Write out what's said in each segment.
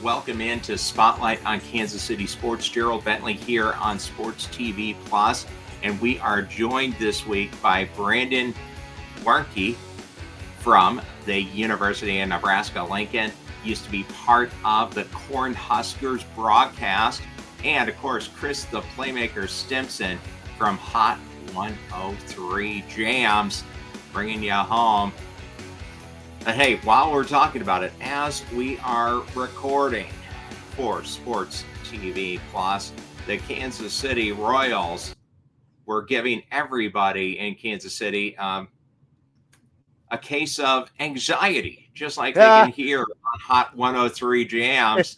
Welcome into Spotlight on Kansas City Sports. Gerald Bentley here on SportsTVPlus. And we are joined this week by Brandon Warnke from the University of Nebraska-Lincoln. Used to be part of the Cornhuskers broadcast. And, of course, Chris the Playmaker Stimpson from Hot 103 Jams, bringing you home. But hey, while we're talking about it, as we are recording for Sports TV Plus, the Kansas City Royals were giving everybody in Kansas City a case of anxiety, just like they can hear on Hot 103 Jams.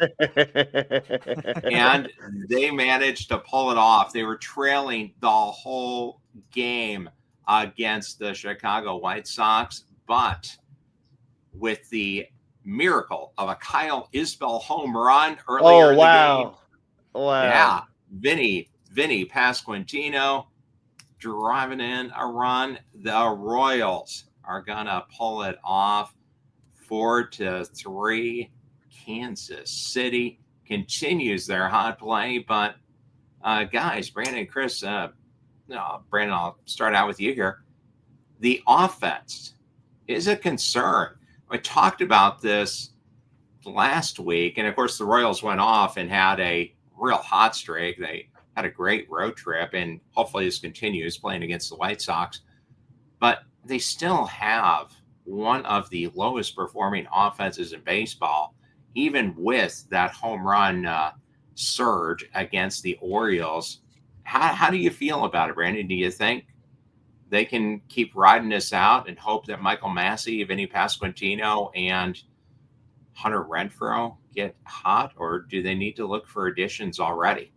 And they managed to pull it off. They were trailing the whole game against the Chicago White Sox, but with the miracle of a Kyle Isbell home run earlier in the game. Wow. Yeah. Vinny Pasquantino driving in a run. The Royals are going to pull it off 4-3. Kansas City continues their hot play. But, guys, Brandon and Chris, Brandon, I'll start out with you here. The offense is a concern. I talked about this last week, and of course the Royals went off and had a real hot streak. They had a great road trip, and hopefully this continues playing against the White Sox. But they still have one of the lowest performing offenses in baseball, even with that home run surge against the Orioles. How do you feel about it, Brandon? Do you think they can keep riding this out and hope that Michael Massey, Vinny Pasquantino, and Hunter Renfroe get hot, or do they need to look for additions already?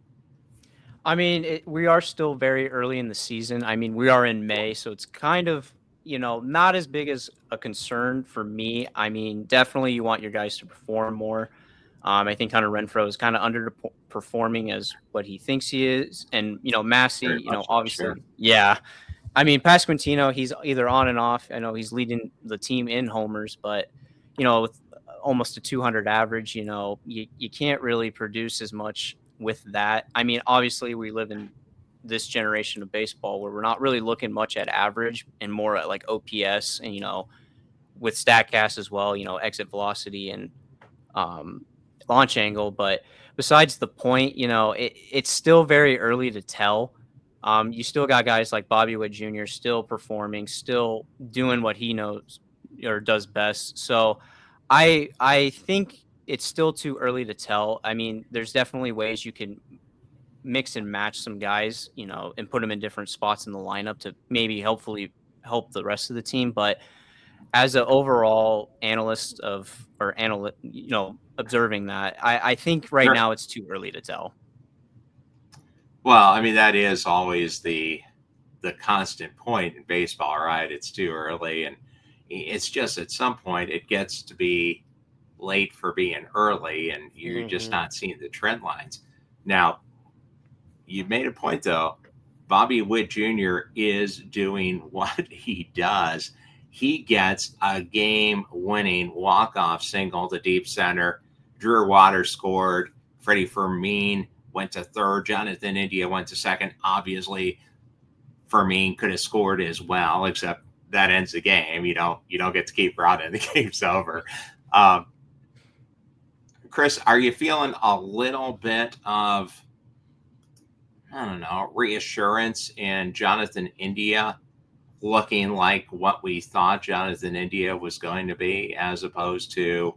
I mean, we are still very early in the season. I mean, we are in May, so it's kind of, not as big as a concern for me. I mean, definitely you want your guys to perform more. I think Hunter Renfroe is kind of underperforming as what he thinks he is. And, Massey, obviously, sure. Yeah. I mean, Pasquantino, he's either on and off. I know he's leading the team in homers, but, with almost a 200 average, you can't really produce as much with that. I mean, obviously, we live in this generation of baseball where we're not really looking much at average and more at like OPS and, with StatCast as well, exit velocity and launch angle. But besides the point, it's still very early to tell. You still got guys like Bobby Witt Jr. still performing, still doing what he knows or does best. So I think it's still too early to tell. I mean, there's definitely ways you can mix and match some guys, and put them in different spots in the lineup to maybe hopefully help the rest of the team. But as an overall analyst observing that, I think right now it's too early to tell. Well, I mean, that is always the constant point in baseball, right? It's too early, and it's just at some point it gets to be late for being early, and you're just not seeing the trend lines. Now, you made a point, though. Bobby Witt Jr. is doing what he does. He gets a game-winning walk-off single to deep center. Drew Waters scored. Freddie Fermin went to third. Jonathan India went to second. Obviously, Fermin could have scored as well, except that ends the game. You don't get to keep running. The game's over. Chris, are you feeling a little bit of, reassurance in Jonathan India looking like what we thought Jonathan India was going to be, as opposed to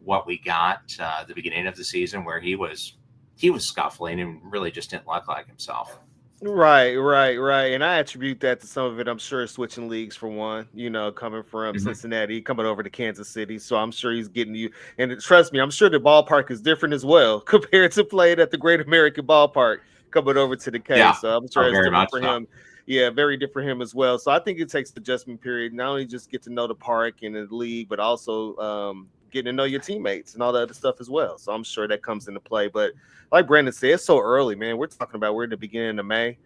what we got at the beginning of the season, where he was scuffling and really just didn't look like himself? Right. And I attribute that to some of it. I'm sure switching leagues for one, coming from Cincinnati, coming over to Kansas City. So I'm sure he's getting you. And trust me, I'm sure the ballpark is different as well compared to playing at the Great American Ballpark coming over to the K. Yeah. So I'm sure it's different for him. Yeah, very different for him as well. So I think it takes the adjustment period, not only just get to know the park and the league, but also getting to know your teammates and all that other stuff as well. So I'm sure that comes into play. But like Brandon said, it's so early, man. We're in the beginning of May.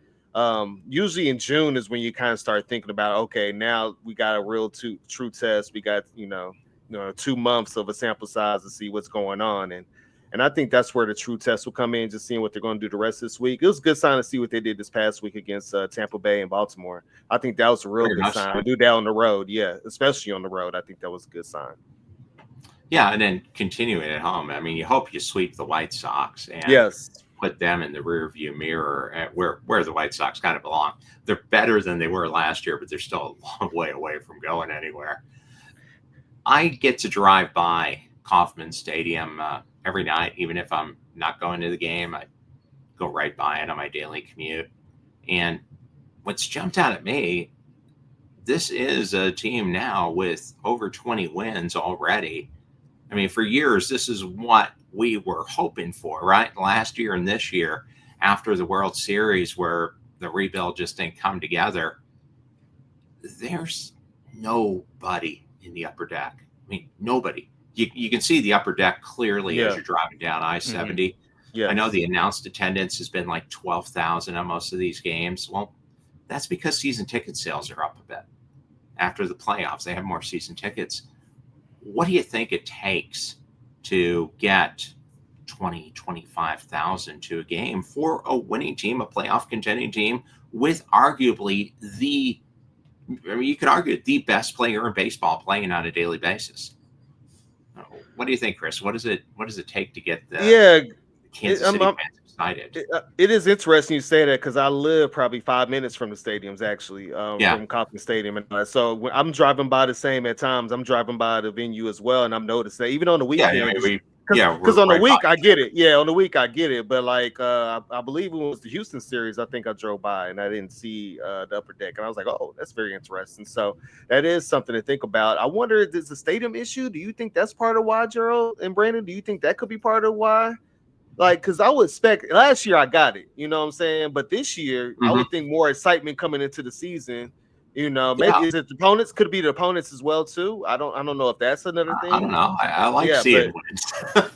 Usually in June is when you kind of start thinking about, okay, now we got a real true test. We got, 2 months of a sample size to see what's going on. And And I think that's where the true test will come in, just seeing what they're going to do the rest of this week. It was a good sign to see what they did this past week against Tampa Bay and Baltimore. I think that was a real good sign. To do that on the road, yeah, especially on the road. I think that was a good sign. Yeah, and then continuing at home. I mean, you hope you sweep the White Sox and put them in the rearview mirror at where the White Sox kind of belong. They're better than they were last year, but they're still a long way away from going anywhere. I get to drive by Kauffman Stadium every night, even if I'm not going to the game. I go right by it on my daily commute. And what's jumped out at me, this is a team now with over 20 wins already. I mean, for years, this is what we were hoping for, right? Last year and this year, after the World Series, where the rebuild just didn't come together, there's nobody in the upper deck. I mean, nobody. You can see the upper deck clearly as you're driving down I-70. Mm-hmm. Yes. I know the announced attendance has been like 12,000 on most of these games. Well, that's because season ticket sales are up a bit. After the playoffs, they have more season tickets. What do you think it takes to get 20, 25,000 to a game for a winning team, a playoff contending team with arguably you could argue the best player in baseball playing on a daily basis? What do you think, Chris? What does it take to get the Kansas City fans excited? It is interesting you say that, because I live probably 5 minutes from the stadiums, actually, from Kauffman Stadium. And so when I'm driving by the same at times, I'm driving by the venue as well, and I'm noticing that even on the weekend. Because on the week I get it. Yeah, on the week I get it. But like I believe it was the Houston series, I think I drove by and I didn't see the upper deck. And I was like, oh, that's very interesting. So that is something to think about. I wonder, is this a stadium issue? Do you think that's part of why, Gerald and Brandon? Do you think that could be part of why? Like, because I would expect last year I got it, you know what I'm saying? But this year, I would think more excitement coming into the season. You know, maybe is it the opponents? Could be the opponents as well too. I don't know if that's another thing. I don't know. I like seeing wins. But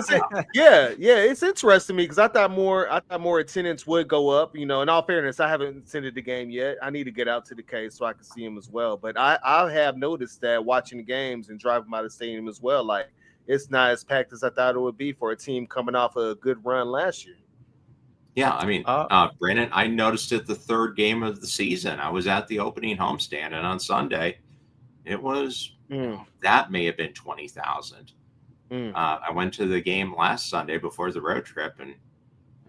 it's interesting to me, because I thought more attendance would go up. You know, in all fairness, I haven't attended the game yet. I need to get out to the cave so I can see him as well. But I have noticed that watching the games and driving by the stadium as well, like it's not as packed as I thought it would be for a team coming off a good run last year. Yeah, I mean, Brandon, I noticed it the third game of the season. I was at the opening homestand, and on Sunday, it was that may have been 20,000. I went to the game last Sunday before the road trip, and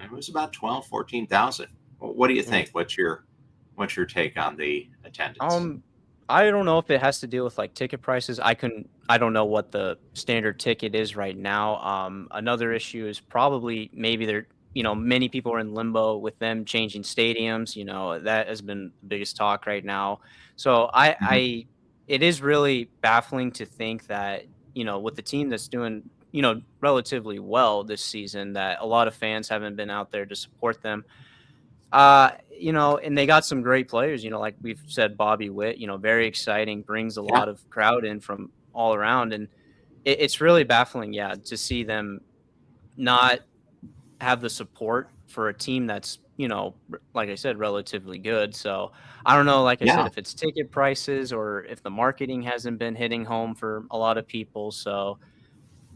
it was about 12, 14,000. What do you think? What's your take on the attendance? I don't know if it has to deal with like ticket prices. I don't know what the standard ticket is right now. Another issue is probably maybe they're, many people are in limbo with them changing stadiums. That has been the biggest talk right now. So it is really baffling to think that, with the team that's doing, relatively well this season, that a lot of fans haven't been out there to support them. And they got some great players, like we've said, Bobby Witt, very exciting, brings a lot of crowd in from all around. And it's really baffling, to see them not have the support for a team that's, like I said, relatively good. So I don't know, like I said, if it's ticket prices or if the marketing hasn't been hitting home for a lot of people. So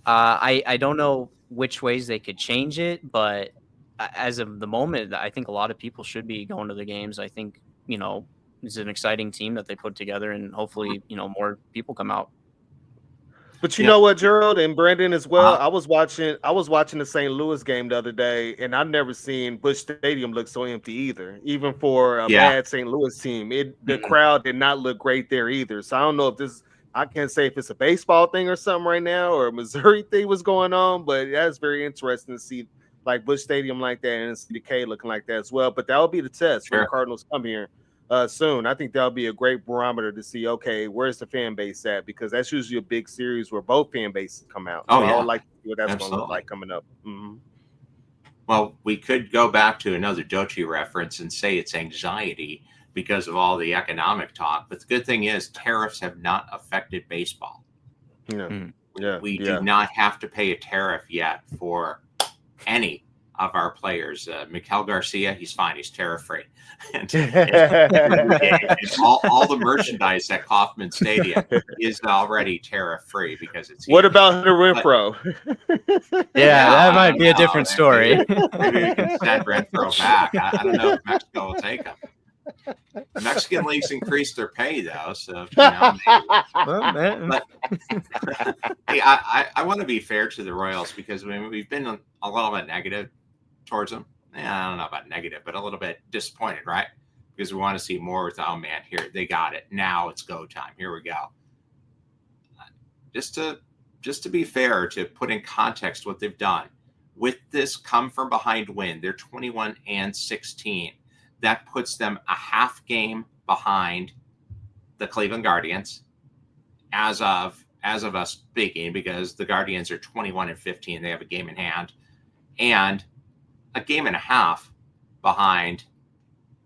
I don't know which ways they could change it, but as of the moment, I think a lot of people should be going to the games. I think, it's an exciting team that they put together, and hopefully, more people come out. But you know what, Gerald and Brandon as well. I was watching the St. Louis game the other day, and I've never seen Busch Stadium look so empty either. Even for a bad St. Louis team, the crowd did not look great there either. So I don't know if I can't say if it's a baseball thing or something right now, or a Missouri thing was going on, but that's very interesting to see like Busch Stadium like that and CDK looking like that as well. But that will be the test when the Cardinals come here soon. I think that'll be a great barometer to see, okay, where's the fan base at? Because that's usually a big series where both fan bases come out. So I would like to see what that's going to look like coming up. Well, we could go back to another Dochi reference and say it's anxiety because of all the economic talk. But the good thing is tariffs have not affected baseball. We do not have to pay a tariff yet for any of our players. Miguel Garcia, he's fine. He's tariff-free. and all the merchandise at Kauffman Stadium is already tariff-free because it's What here. about Hunter Renfro? Yeah, that might be a know. different story. Maybe we can send Renfro back. I don't know if Mexico will take him. The Mexican leagues increased their pay, though, so But hey, I want to be fair to the Royals because we've been a little bit negative towards them. I don't know about negative, but a little bit disappointed, right? Because we want to see more with, oh man, here they got it. Now it's go time. Here we go. Just to be fair, to put in context what they've done with this come from behind win, they're 21-16. That puts them a half game behind the Cleveland Guardians as of us speaking, because the Guardians are 21-15. They have a game in hand, and a game and a half behind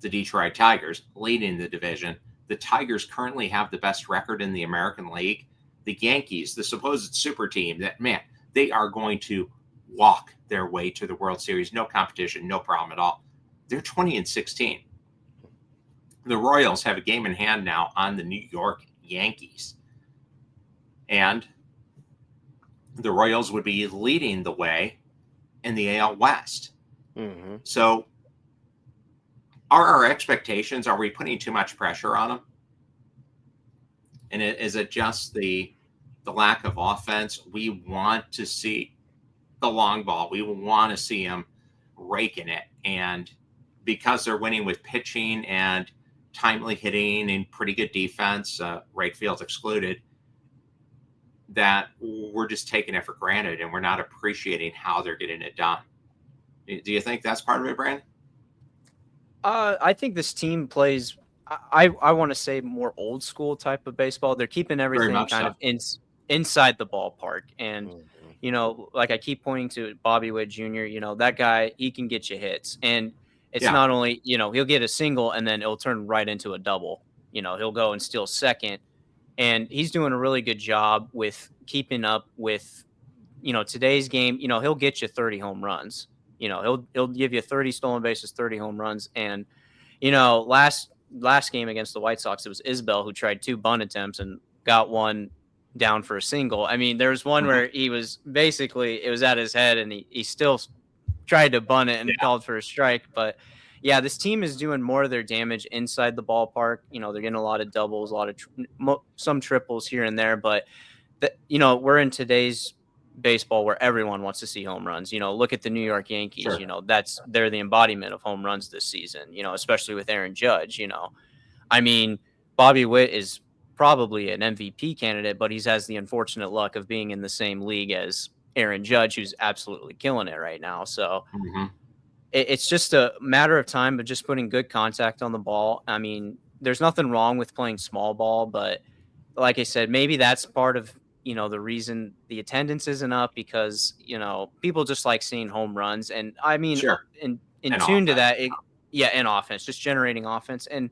the Detroit Tigers, leading the division. The Tigers currently have the best record in the American League. The Yankees, the supposed super team, that man, they are going to walk their way to the World Series. No competition, no problem at all. They're 20-16. The Royals have a game in hand now on the New York Yankees. And the Royals would be leading the way in the AL West. Mm-hmm. So are our expectations, are we putting too much pressure on them? And is it just the lack of offense? We want to see the long ball. We want to see them raking it. And because they're winning with pitching and timely hitting and pretty good defense, right field excluded, that we're just taking it for granted and we're not appreciating how they're getting it done. Do you think that's part of it, Brandon? I think this team plays, I want to say, more old school type of baseball. They're keeping everything kind of inside the ballpark. And, you know, like I keep pointing to Bobby Witt Jr., you know, that guy, he can get you hits. And it's not only, you know, he'll get a single and then it'll turn right into a double. You know, he'll go and steal second. And he's doing a really good job with keeping up with, you know, today's game. You know, he'll get you 30 home runs. You know, he'll give you 30 stolen bases, 30 home runs. And, you know, last game against the White Sox, it was Isbell who tried 2 bunt attempts and got one down for a single. I mean, there was one where he was basically, it was at his head and he still tried to bunt it and called for a strike. But yeah, this team is doing more of their damage inside the ballpark. You know, they're getting a lot of doubles, a lot of some triples here and there. But, you know, we're in today's baseball where everyone wants to see home runs. You know, look at the New York Yankees. Sure. You know, they're the embodiment of home runs this season, you know, especially with Aaron Judge. You know, I mean, Bobby Witt is probably an MVP candidate, but he has the unfortunate luck of being in the same league as Aaron Judge, who's absolutely killing it right now. So it's just a matter of time, but just putting good contact on the ball. I mean, there's nothing wrong with playing small ball, but like I said, maybe that's part of, you know, the reason the attendance isn't up, because, you know, people just like seeing home runs. And I mean, in tune to that, and offense, just generating offense. And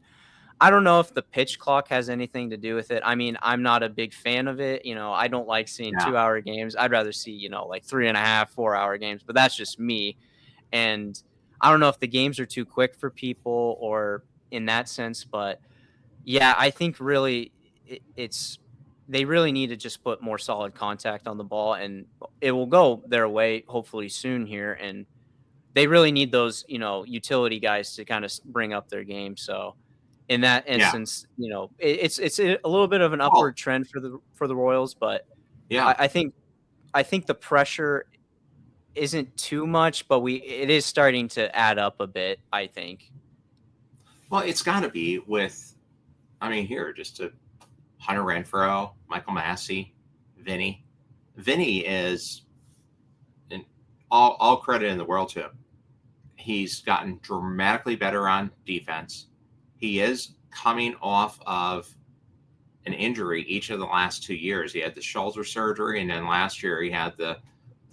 I don't know if the pitch clock has anything to do with it. I mean, I'm not a big fan of it. You know, I don't like seeing 2-hour games. I'd rather see, you know, like 3.5, 4-hour games, but that's just me. And I don't know if the games are too quick for people or in that sense, but yeah, I think really they really need to just put more solid contact on the ball, and it will go their way hopefully soon here. And they really need those, you know, utility guys to kind of bring up their game. So in that instance, you know, it's a little bit of an upward trend for the Royals, but I think the pressure isn't too much, but it is starting to add up a bit, I think. Well, it's got to be with, I mean, here, just to Hunter Renfroe, Michael Massey, Vinny. Vinny is, and all credit in the world to him. He's gotten dramatically better on defense. He is coming off of an injury each of the last 2 years. He had the shoulder surgery, and then last year he had the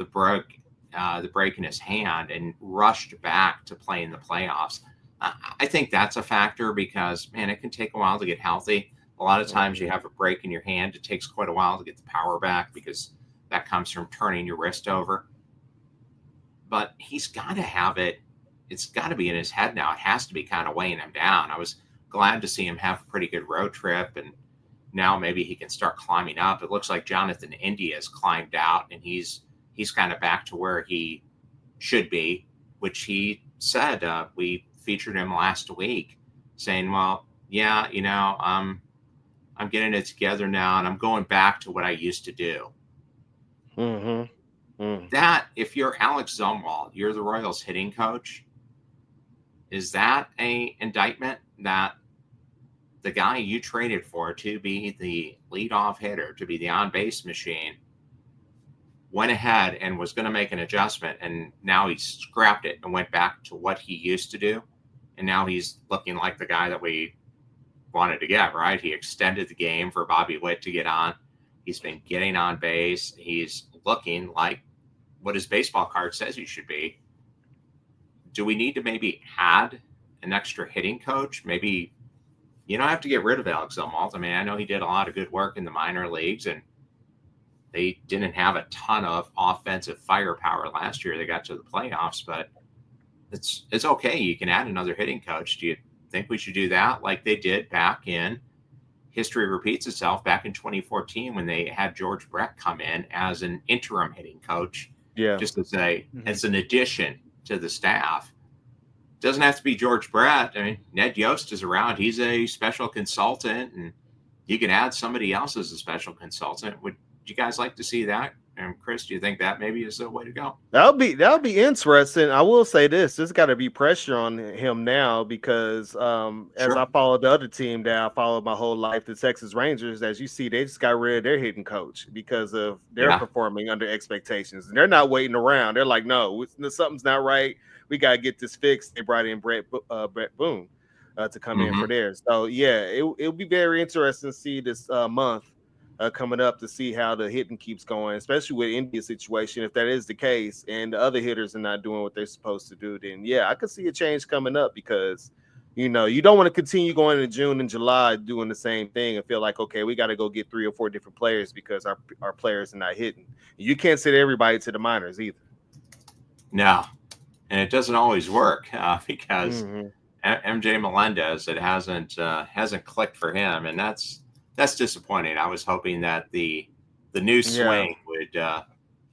break in his hand and rushed back to play in the playoffs. I think that's a factor because, man, it can take a while to get healthy. A lot of times you have a break in your hand. It takes quite a while to get the power back because that comes from turning your wrist over. but he's got to have it. It's got to be in his head now. It has to be kind of weighing him down. I was glad to see him have a pretty good road trip, and now maybe he can start climbing up. It looks like Jonathan India has climbed out, and he's kind of back to where he should be, which he said. We featured him last week, saying, "Well, yeah, I'm getting it together now, and I'm going back to what I used to do." Mm-hmm. Mm. That, if you're Alex Zumwalt, you're the Royals hitting coach, is that a indictment that the guy you traded for to be the leadoff hitter, to be the on-base machine, went ahead and was going to make an adjustment, and now he scrapped it and went back to what he used to do, and now he's looking like the guy that we wanted to get, right? He extended the game for Bobby Witt to get on. He's been getting on base. He's looking like what his baseball card says he should be. Do we need to maybe add an extra hitting coach? Maybe you don't have to get rid of Alex Zumwalt. I mean, I know he did a lot of good work in the minor leagues, and they didn't have a ton of offensive firepower last year. They got to the playoffs, but it's okay. You can add another hitting coach. Do you think we should do that like they did back in history repeats itself back in 2014 when they had George Brett come in as an interim hitting coach? Yeah. Just to say, as an addition to the staff. Doesn't have to be George Brett. I mean, Ned Yost is around. He's a special consultant, and you can add somebody else as a special consultant. Would you guys like to see that? And Chris, do you think that maybe is the way to go? That'll be interesting. I will say this: there's got to be pressure on him now because as I followed the other team that I followed my whole life, the Texas Rangers, as you see, they just got rid of their hitting coach because of their performing under expectations. And they're not waiting around. They're like, no, something's not right. We got to get this fixed. They brought in Brett Boone to come in for theirs. So yeah, it'll be very interesting to see this month coming up to see how the hitting keeps going, especially with India's situation. If that is the case and the other hitters are not doing what they're supposed to do, then yeah, I could see a change coming up because, you don't want to continue going into June and July doing the same thing and feel like, okay, we got to go get 3 or 4 different players because our players are not hitting. You can't send everybody to the minors either. No, and it doesn't always work because MJ Melendez, it hasn't clicked for him, and that's disappointing. I was hoping that the new swing would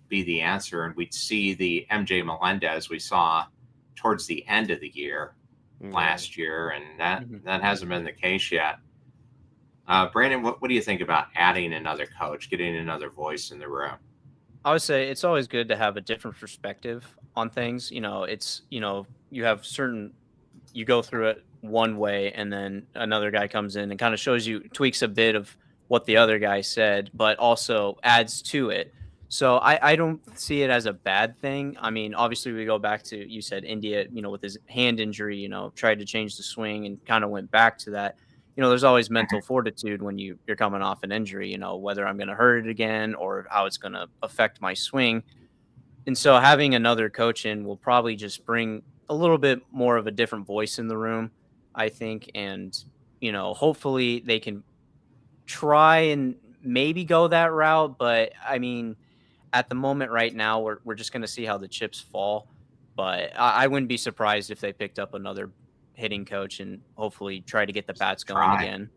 be the answer, and we'd see the MJ Melendez we saw towards the end of the year last year, and that hasn't been the case yet. Brandon, what do you think about adding another coach, getting another voice in the room? I would say it's always good to have a different perspective on things. You have you go through it one way and then another guy comes in and kind of tweaks a bit of what the other guy said, but also adds to it. So I don't see it as a bad thing. I mean, obviously we go back to, you said India, with his hand injury, tried to change the swing and kind of went back to that. There's always mental fortitude when you're coming off an injury, whether I'm going to hurt it again or how it's going to affect my swing. And so having another coach in will probably just bring a little bit more of a different voice in the room, I think. And, hopefully they can try and maybe go that route. But I mean, at the moment right now, we're just going to see how the chips fall. But I wouldn't be surprised if they picked up another hitting coach and hopefully try to get the bats going again.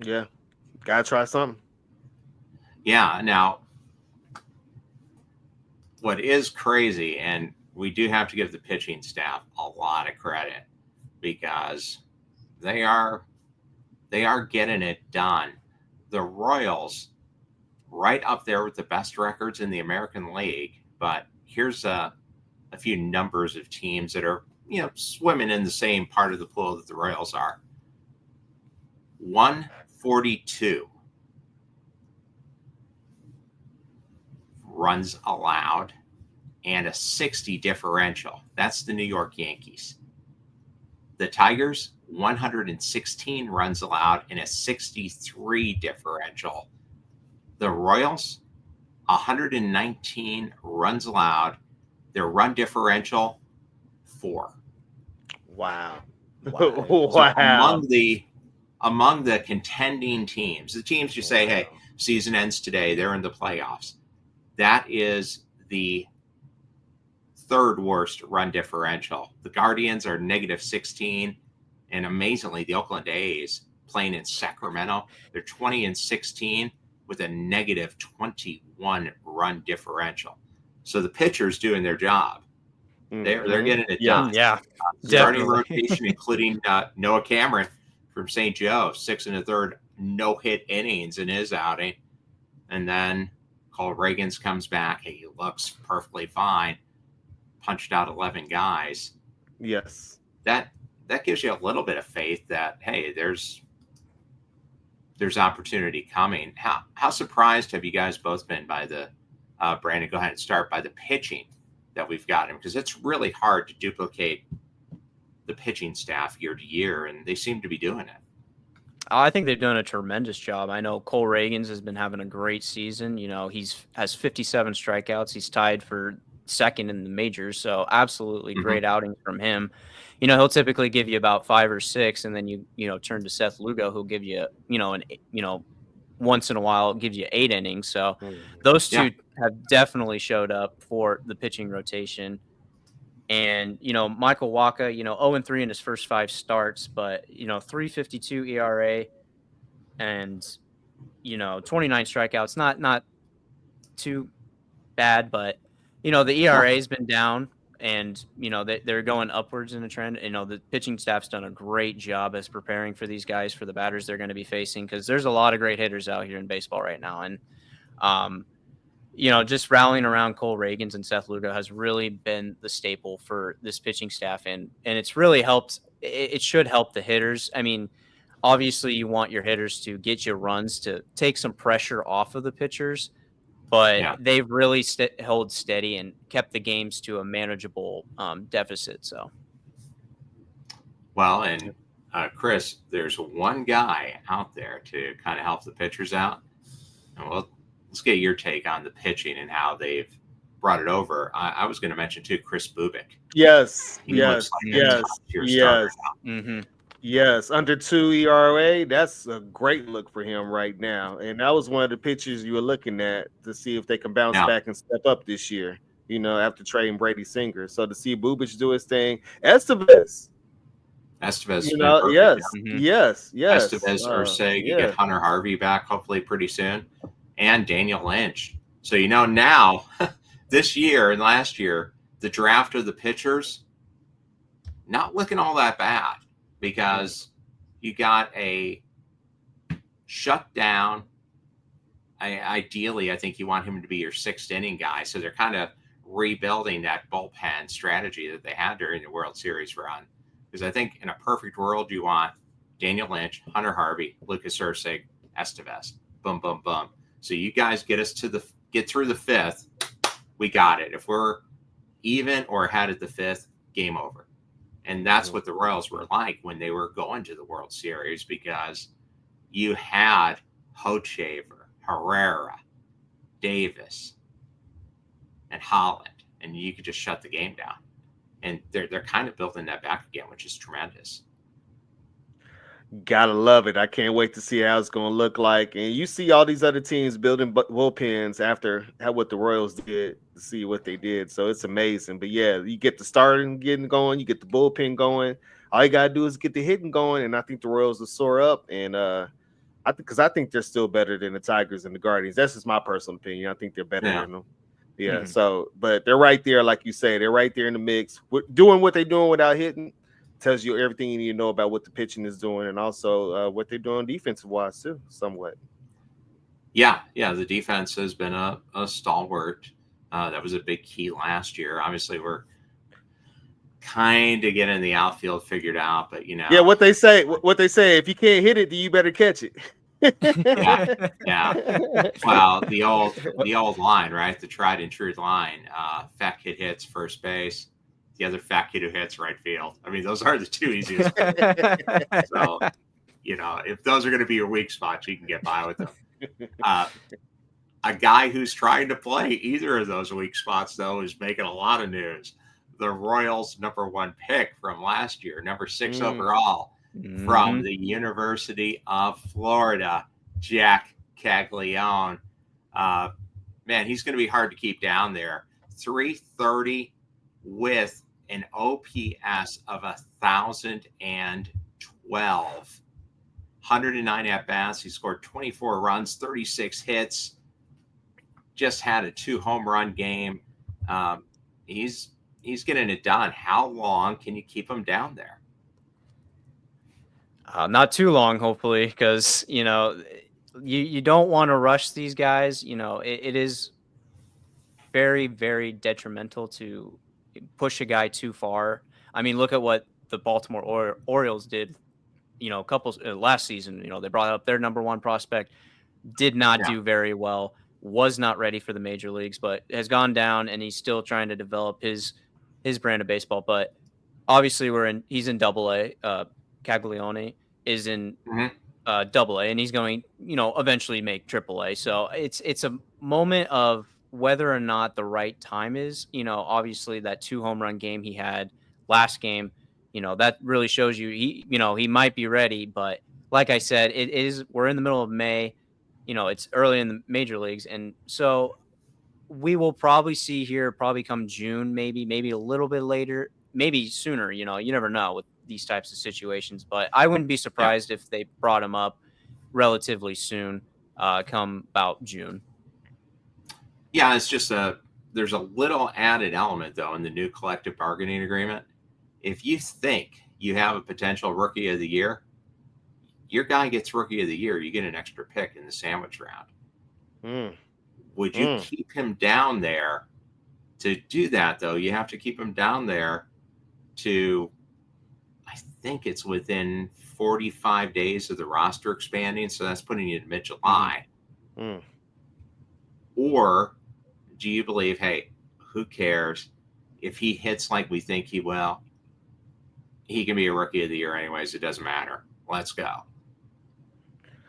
Yeah. Got to try something. Yeah. Now, what is crazy, and we do have to give the pitching staff a lot of credit because they are getting it done. The Royals, right up there with the best records in the American League. But here's a few numbers of teams that are, swimming in the same part of the pool that the Royals are. 142 runs allowed and a 60 differential. That's the New York Yankees. The Tigers, 116 runs allowed and a 63 differential. The Royals, 119 runs allowed. Their run differential, 4. Wow. Wow. So among the contending teams, the teams you say, hey, season ends today, they're in the playoffs. That is the third worst run differential. The Guardians are -16, and amazingly, the Oakland A's playing in Sacramento, they're 20-16 with a -21 run differential. So the pitcher's doing their job. They're getting it done. Yeah, Starting definitely. rotation, including Noah Cameron from St. Joe, 6 1/3 no-hit innings in his outing. And then Cole Reagans comes back. He looks perfectly fine. Punched out 11 guys. Yes. That gives you a little bit of faith that, hey, there's opportunity coming. How surprised have you guys both been by the Brandon, go ahead and start by the pitching that we've gotten? Because it's really hard to duplicate the pitching staff year to year, and they seem to be doing it. I think they've done a tremendous job. I know Cole Reagans has been having a great season. Has 57 strikeouts. He's tied for second in the majors. So absolutely great outing from him. He'll typically give you about 5 or 6, and then you turn to Seth Lugo, who'll give you, once in a while gives you 8 innings. So those two have definitely showed up for the pitching rotation. And, Michael Wacha, 0-3 in his first 5 starts, but, 3.52 ERA and, 29 strikeouts, not too bad, but, the ERA has been down and, they're going upwards in a trend. The pitching staff's done a great job as preparing for these guys, for the batters they're going to be facing, because there's a lot of great hitters out here in baseball right now. And, just rallying around Cole Reagans and Seth Lugo has really been the staple for this pitching staff. And it's really helped. It should help the hitters. I mean, obviously you want your hitters to get you runs to take some pressure off of the pitchers, but they've really held steady and kept the games to a manageable deficit. So, well, and Chris, there's one guy out there to kind of help the pitchers out. And let's get your take on the pitching and how they've brought it over. I was going to mention too, Chris Bubik. Yes. Yes, under 2 ERA. That's a great look for him right now. And that was one of the pitchers you were looking at to see if they can bounce back and step up this year, after trading Brady Singer. So to see Bubich do his thing, Estevez. Yes. Estevez, Ursig, you get Hunter Harvey back hopefully pretty soon, and Daniel Lynch. So now this year and last year, the draft of the pitchers not looking all that bad, because you got a shutdown. Ideally, I think you want him to be your 6th inning guy. So they're kind of rebuilding that bullpen strategy that they had during the World Series run. Because I think in a perfect world, you want Daniel Lynch, Hunter Harvey, Lucas Ursig, Estevez. Boom, boom, boom. So you guys get through the 5th. We got it. If we're even or ahead at the 5th, game over. And that's what the Royals were like when they were going to the World Series, because you had Hochevar, Herrera, Davis, and Holland, and you could just shut the game down. And they're kind of building that back again, which is tremendous. Gotta love it. I can't wait to see how it's going to look like. And you see all these other teams building bullpens after what the Royals did, to see what they did. So it's amazing. But you get the starting getting going, you get the bullpen going. All you got to do is get the hitting going. And I think the Royals will soar up. And I think they're still better than the Tigers and the Guardians. That's just my personal opinion. I think they're better than them. Yeah. So, but they're right there, like you say, they're right there in the mix. Doing what they're doing without hitting tells you everything you need to know about what the pitching is doing, and also what they're doing defensive wise too, somewhat. Yeah, the defense has been a stalwart. That was a big key last year. Obviously, we're kind of getting the outfield figured out, but yeah, what they say, if you can't hit it, then you better catch it. yeah. Well, the old line, right? The tried and true line. Fat kid hits first base. The other fat kid who hits right field. I mean, those are the 2 easiest. So, if those are going to be your weak spots, you can get by with them. A guy who's trying to play either of those weak spots, though, is making a lot of news. The Royals' #1 pick from last year, number 6 overall, from the University of Florida, Jack Caglione. Man, he's going to be hard to keep down there. 330 with an OPS of 1,012. 109 at bats. He scored 24 runs, 36 hits. Just had a 2 home run game. He's getting it done. How long can you keep him down there? Not too long, hopefully, because you don't want to rush these guys. It is very, very detrimental to push a guy too far. I mean, look at what the Baltimore Orioles did. Last season. They brought up their number 1 prospect, did not do very well, was not ready for the major leagues, but has gone down, and he's still trying to develop his brand of baseball. But obviously, he's in Double-A. Caglione is in Double-A, and he's going, eventually make Triple-A. So it's a moment of whether or not the right time is. Obviously that 2 home run game he had last game, that really shows you he might be ready. But like I said, we're in the middle of May. It's early in the major leagues, and so we will probably see here come June, maybe a little bit later, maybe sooner. You never know with these types of situations, but I wouldn't be surprised if they brought him up relatively soon, come about June. Yeah, it's just there's a little added element though in the new collective bargaining agreement. If you think you have a potential rookie of the year, your guy gets rookie of the year, you get an extra pick in the sandwich round. Would you keep him down there? To do that though, you have to keep him down there to, I think it's within 45 days of the roster expanding. So that's putting you to mid-July. Or do you believe, hey, who cares? If he hits like we think he will, he can be a rookie of the year anyways. It doesn't matter. Let's go.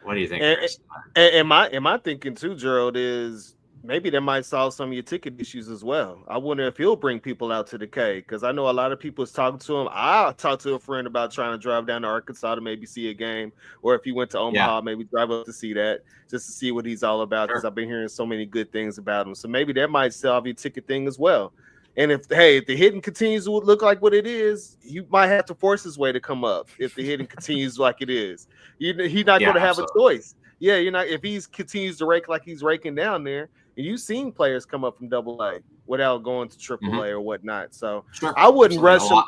What do you think, Chris? And my thinking too, Gerald, is maybe that might solve some of your ticket issues as well. I wonder if he'll bring people out to the K, because I know a lot of people is talking to him. I talked to a friend about trying to drive down to Arkansas to maybe see a game, or if he went to Omaha, maybe drive up to see that, just to see what he's all about, because I've been hearing so many good things about him. So maybe that might solve your ticket thing as well. And if the hitting continues to look like what it is, you might have to force his way to come up. If the hitting continues like it is, he's not going to have a choice. Yeah, if he continues to rake like he's raking down there, and you've seen players come up from Double-A without going to Triple-A or whatnot. So I wouldn't rush him.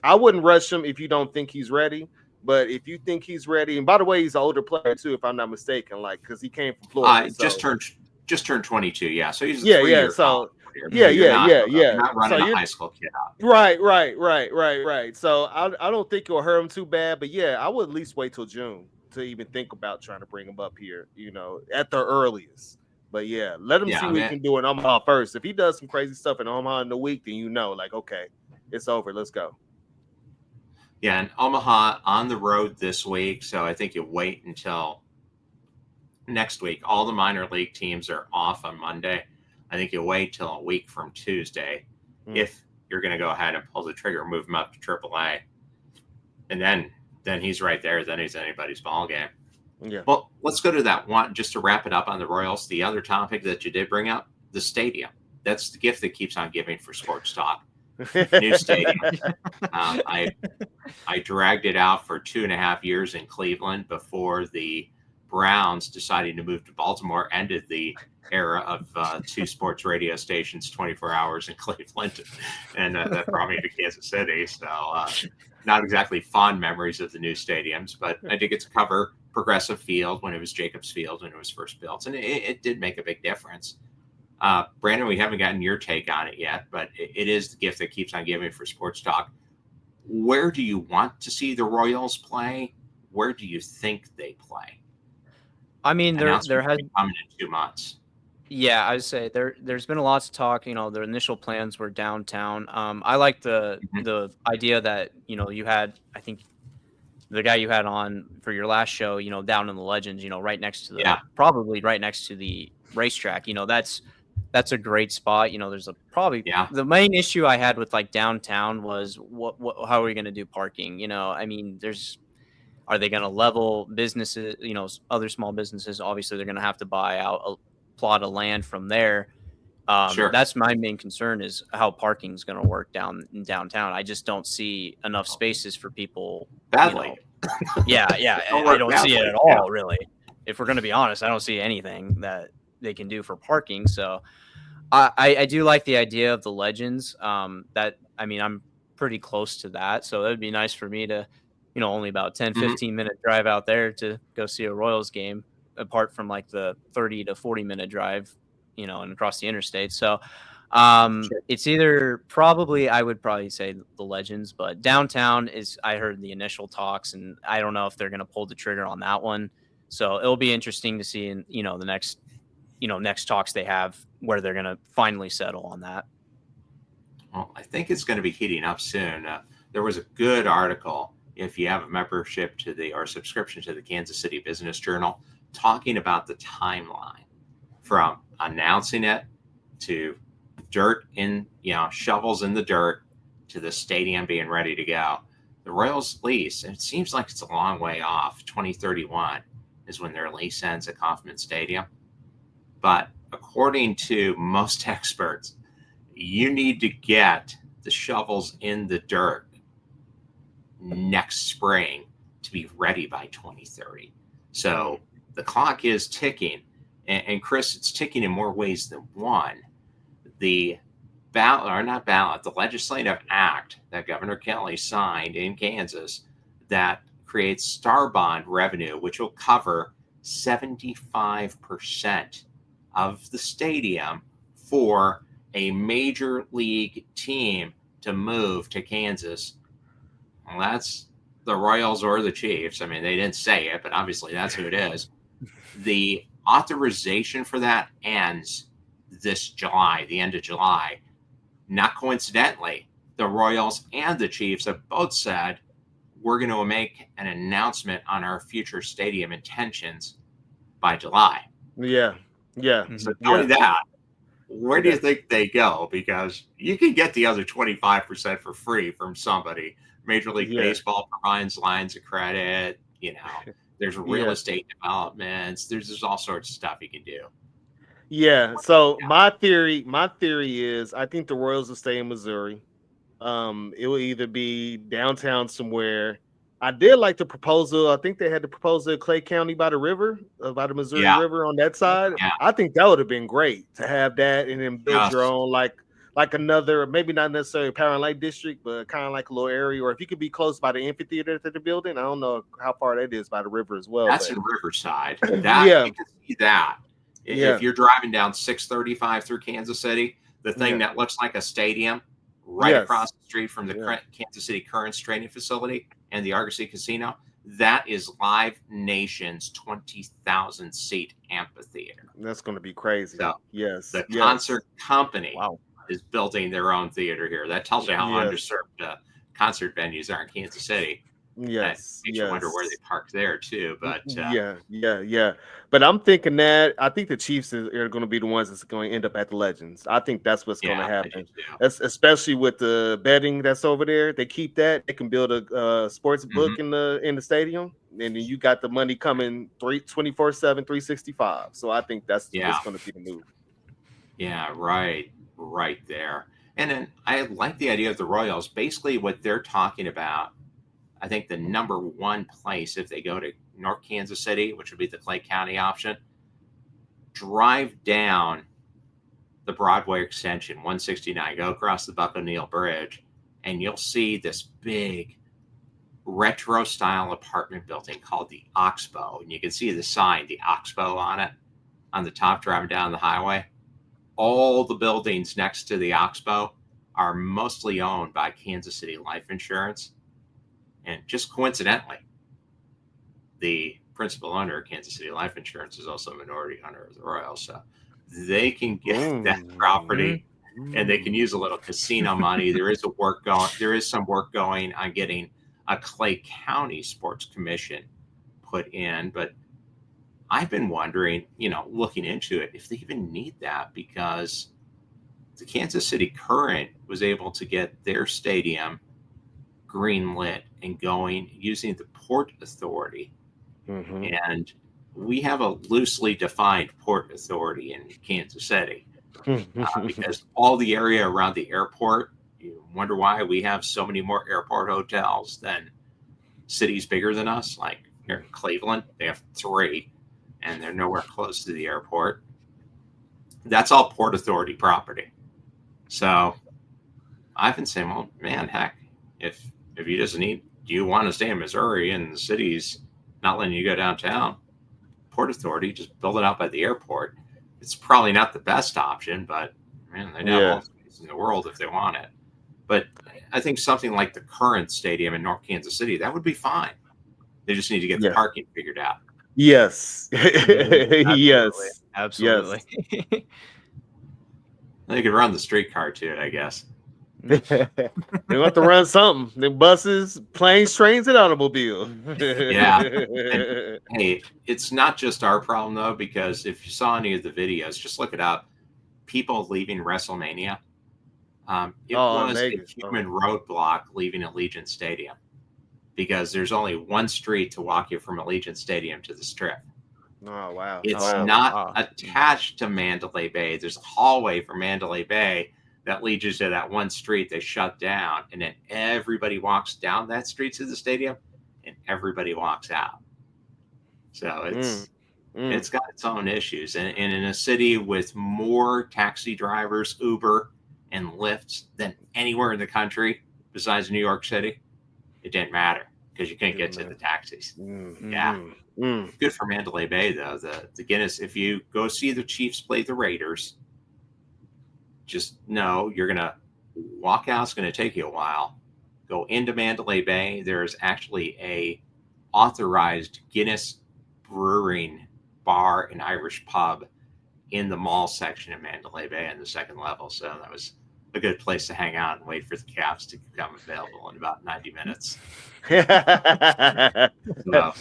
I wouldn't rush him if you don't think he's ready. But if you think he's ready, and by the way, he's an older player too, if I'm not mistaken, because he came from Florida. Just turned 22. Yeah, so he's You're not running a high school kid out. Right. So I don't think it'll hurt him too bad. But I would at least wait till June to even think about trying to bring him up here, at the earliest. But let him see what he can do in Omaha first. If he does some crazy stuff in Omaha in the week, then okay, it's over. Let's go. Yeah, and Omaha on the road this week, so I think you wait until next week. All the minor league teams are off on Monday. I think you wait till a week from Tuesday if you're going to go ahead and pull the trigger, move him up to AAA, and then he's right there. Then he's anybody's ball game. Yeah. Well, let's go to that one just to wrap it up on the Royals. The other topic that you did bring up, the stadium. That's the gift that keeps on giving for Sports Talk. New stadium. I dragged it out for 2.5 years in Cleveland before the Browns deciding to move to Baltimore ended the era of 2 sports radio stations 24 hours in Cleveland, and that brought me to Kansas City. So not exactly fond memories of the new stadiums, but I did get to cover Progressive Field when it was Jacobs Field when it was first built, and it did make a big difference. Brandon, we haven't gotten your take on it yet, but it is the gift that keeps on giving for Sports Talk. Where do you want to see the Royals play? Where do you think they play? I mean, there has coming in 2 months. Yeah, I would say there's been a lot of talk. Their initial plans were downtown. I like the idea that you had. I think the guy you had on for your last show, down in the Legends, right next to probably right next to the racetrack. That's a great spot. There's the main issue I had with downtown was how are we going to do parking? I mean, are they going to level businesses? Other small businesses, obviously they're going to have to buy out a plot of land from there. Sure. That's my main concern is how parking is going to work in downtown. I just don't see enough spaces for people. Badly. Yeah. It'll I work don't see it badly, at all, really. If we're going to be honest, I don't see anything that they can do for parking. So I do like the idea of the Legends. I'm pretty close to that. So it would be nice for me to, only about 10, Mhm. 15-minute drive out there to go see a Royals game, apart from like the 30 to 40-minute drive, and across the interstate. So Sure. it's I would probably say the Legends, but downtown I heard the initial talks, and I don't know if they're going to pull the trigger on that one. So it'll be interesting to see in, the next talks they have where they're going to finally settle on that. Well, I think it's going to be heating up soon. There was a good article, if you have a membership or subscription to the Kansas City Business Journal, talking about the timeline from announcing it to shovels in the dirt to the stadium being ready to go. The Royals lease, it seems like it's a long way off. 2031 is when their lease ends at Kauffman Stadium. But according to most experts, you need to get the shovels in the dirt next spring to be ready by 2030. So the clock is ticking. And Chris, it's ticking in more ways than one. The legislative act that Governor Kelly signed in Kansas that creates Star Bond revenue, which will cover 75% of the stadium for a major league team to move to Kansas. Well, that's the Royals or the Chiefs. I mean, they didn't say it, but obviously that's who it is. The authorization for that ends this July, the end of July. Not coincidentally, the Royals and the Chiefs have both said we're going to make an announcement on our future stadium intentions by July. Yeah. So knowing that, where do you think they go? Because you can get the other 25% for free from somebody. Major League Baseball provides lines of credit. There's real estate developments. There's all sorts of stuff you can do. Yeah. So my theory is I think the Royals will stay in Missouri. It will either be downtown somewhere. I did like the proposal. I think they had the proposal of Clay County by the river, by the Missouri River on that side. Yeah. I think that would have been great to have that and then build your own like another, maybe not necessarily Power and Light district, but kind of like a little area. Or if you could be close by the amphitheater that they're building, I don't know how far that is by the river as well. That's in Riverside. You can see that. If you're driving down 635 through Kansas City, the thing that looks like a stadium right across the street from the Kansas City Currents training facility and the Argosy Casino, that is Live Nation's 20,000 seat amphitheater. That's going to be crazy. So the concert company is building their own theater here. That tells you how underserved concert venues are in Kansas City. Makes you wonder where they park there too. But But I'm thinking that I think the Chiefs are going to be the ones that's going to end up at the Legends. I think that's what's going to happen. Especially with the betting that's over there, they keep that. They can build a sports book in the stadium, and then you got the money coming 24/7, 365. So I think that's what's going to be the move. Yeah, right there. And then I like the idea of the Royals. Basically, what they're talking about, I think the number one place, if they go to North Kansas City, which would be the Clay County option, drive down the Broadway extension, 169, go across the Buck O'Neill Bridge, and you'll see this big retro style apartment building called the Oxbow. And you can see the sign, the Oxbow, on it, on the top driving down the highway. All the buildings next to the Oxbow are mostly owned by Kansas City Life Insurance. And just coincidentally, the principal owner of Kansas City Life Insurance is also a minority owner of the Royals. So they can get that property and they can use a little casino money. There is some work going on getting a Clay County Sports Commission put in. But I've been wondering, looking into it, if they even need that, because the Kansas City Current was able to get their stadium green lit and going using the Port Authority. And we have a loosely defined Port Authority in Kansas City. because all the area around the airport, you wonder why we have so many more airport hotels than cities bigger than us. Like here in Cleveland, they have 3, and they're nowhere close to the airport. That's all Port Authority property. So I've been saying, well, man, heck, if you just do you want to stay in Missouri and the city's not letting you go downtown, Port Authority, just build it out by the airport. It's probably not the best option, but man, they have all the space in the world if they want it. But I think something like the current stadium in North Kansas City, that would be fine. They just need to get the parking figured out. Yes. Absolutely. Yes. Absolutely. Yes. They could run the streetcar to it, I guess. They want to run something. The buses, planes, trains, and automobiles. Yeah. And, hey, it's not just our problem, though, because if you saw any of the videos, just look it up. People leaving WrestleMania. It was a human roadblock leaving Allegiant Stadium because there's only one street to walk you from Allegiant Stadium to the Strip. Oh, wow. It's not attached to Mandalay Bay. There's a hallway from Mandalay Bay that leads you to that one street they shut down. And then everybody walks down that street to the stadium and everybody walks out. So it's got its own issues. And in a city with more taxi drivers, Uber, and Lyft than anywhere in the country besides New York City, it didn't matter because you couldn't get to the taxis. Yeah. Good for Mandalay Bay, though. The Guinness, if you go see the Chiefs play the Raiders, just know you're going to walk out. It's going to take you a while. Go into Mandalay Bay. There's actually a authorized Guinness brewing bar and Irish pub in the mall section in Mandalay Bay on the second level. So that was a good place to hang out and wait for the Cavs to become available in about 90 minutes. So,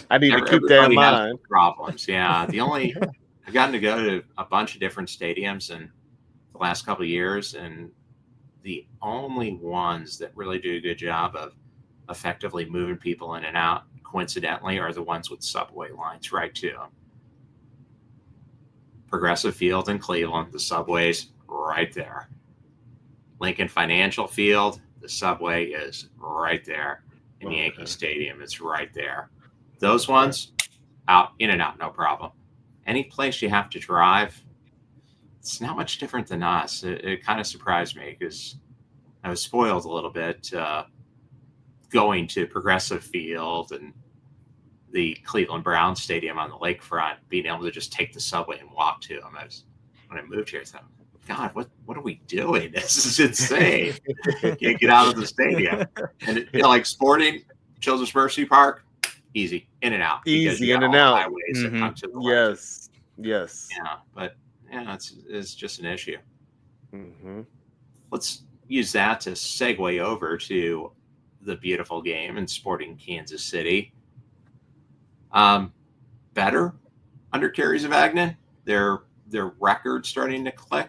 I need to keep that in mind. Problems. Yeah. I've gotten to go to a bunch of different stadiums in the last couple of years, and the only ones that really do a good job of effectively moving people in and out, coincidentally, are the ones with subway lines right to them. Progressive Field in Cleveland, the subway's right there. Lincoln Financial Field, the subway is right there. In Yankee Stadium, it's right there. Those ones, in and out, no problem. Any place you have to drive, it's not much different than us. It kind of surprised me because I was spoiled a little bit going to Progressive Field and the Cleveland Browns Stadium on the lakefront, being able to just take the subway and walk to them. When I moved here, I thought, God, what are we doing? This is insane. Can't get out of the stadium. And like Sporting, Children's Mercy Park, easy, in and out. Easy, in and out. Highways that come to the yes. Yeah, but yeah, it's just an issue. Mm-hmm. Let's use that to segue over to the beautiful game in Sporting Kansas City. Better under Kerry Zavagnin. Their record starting to click.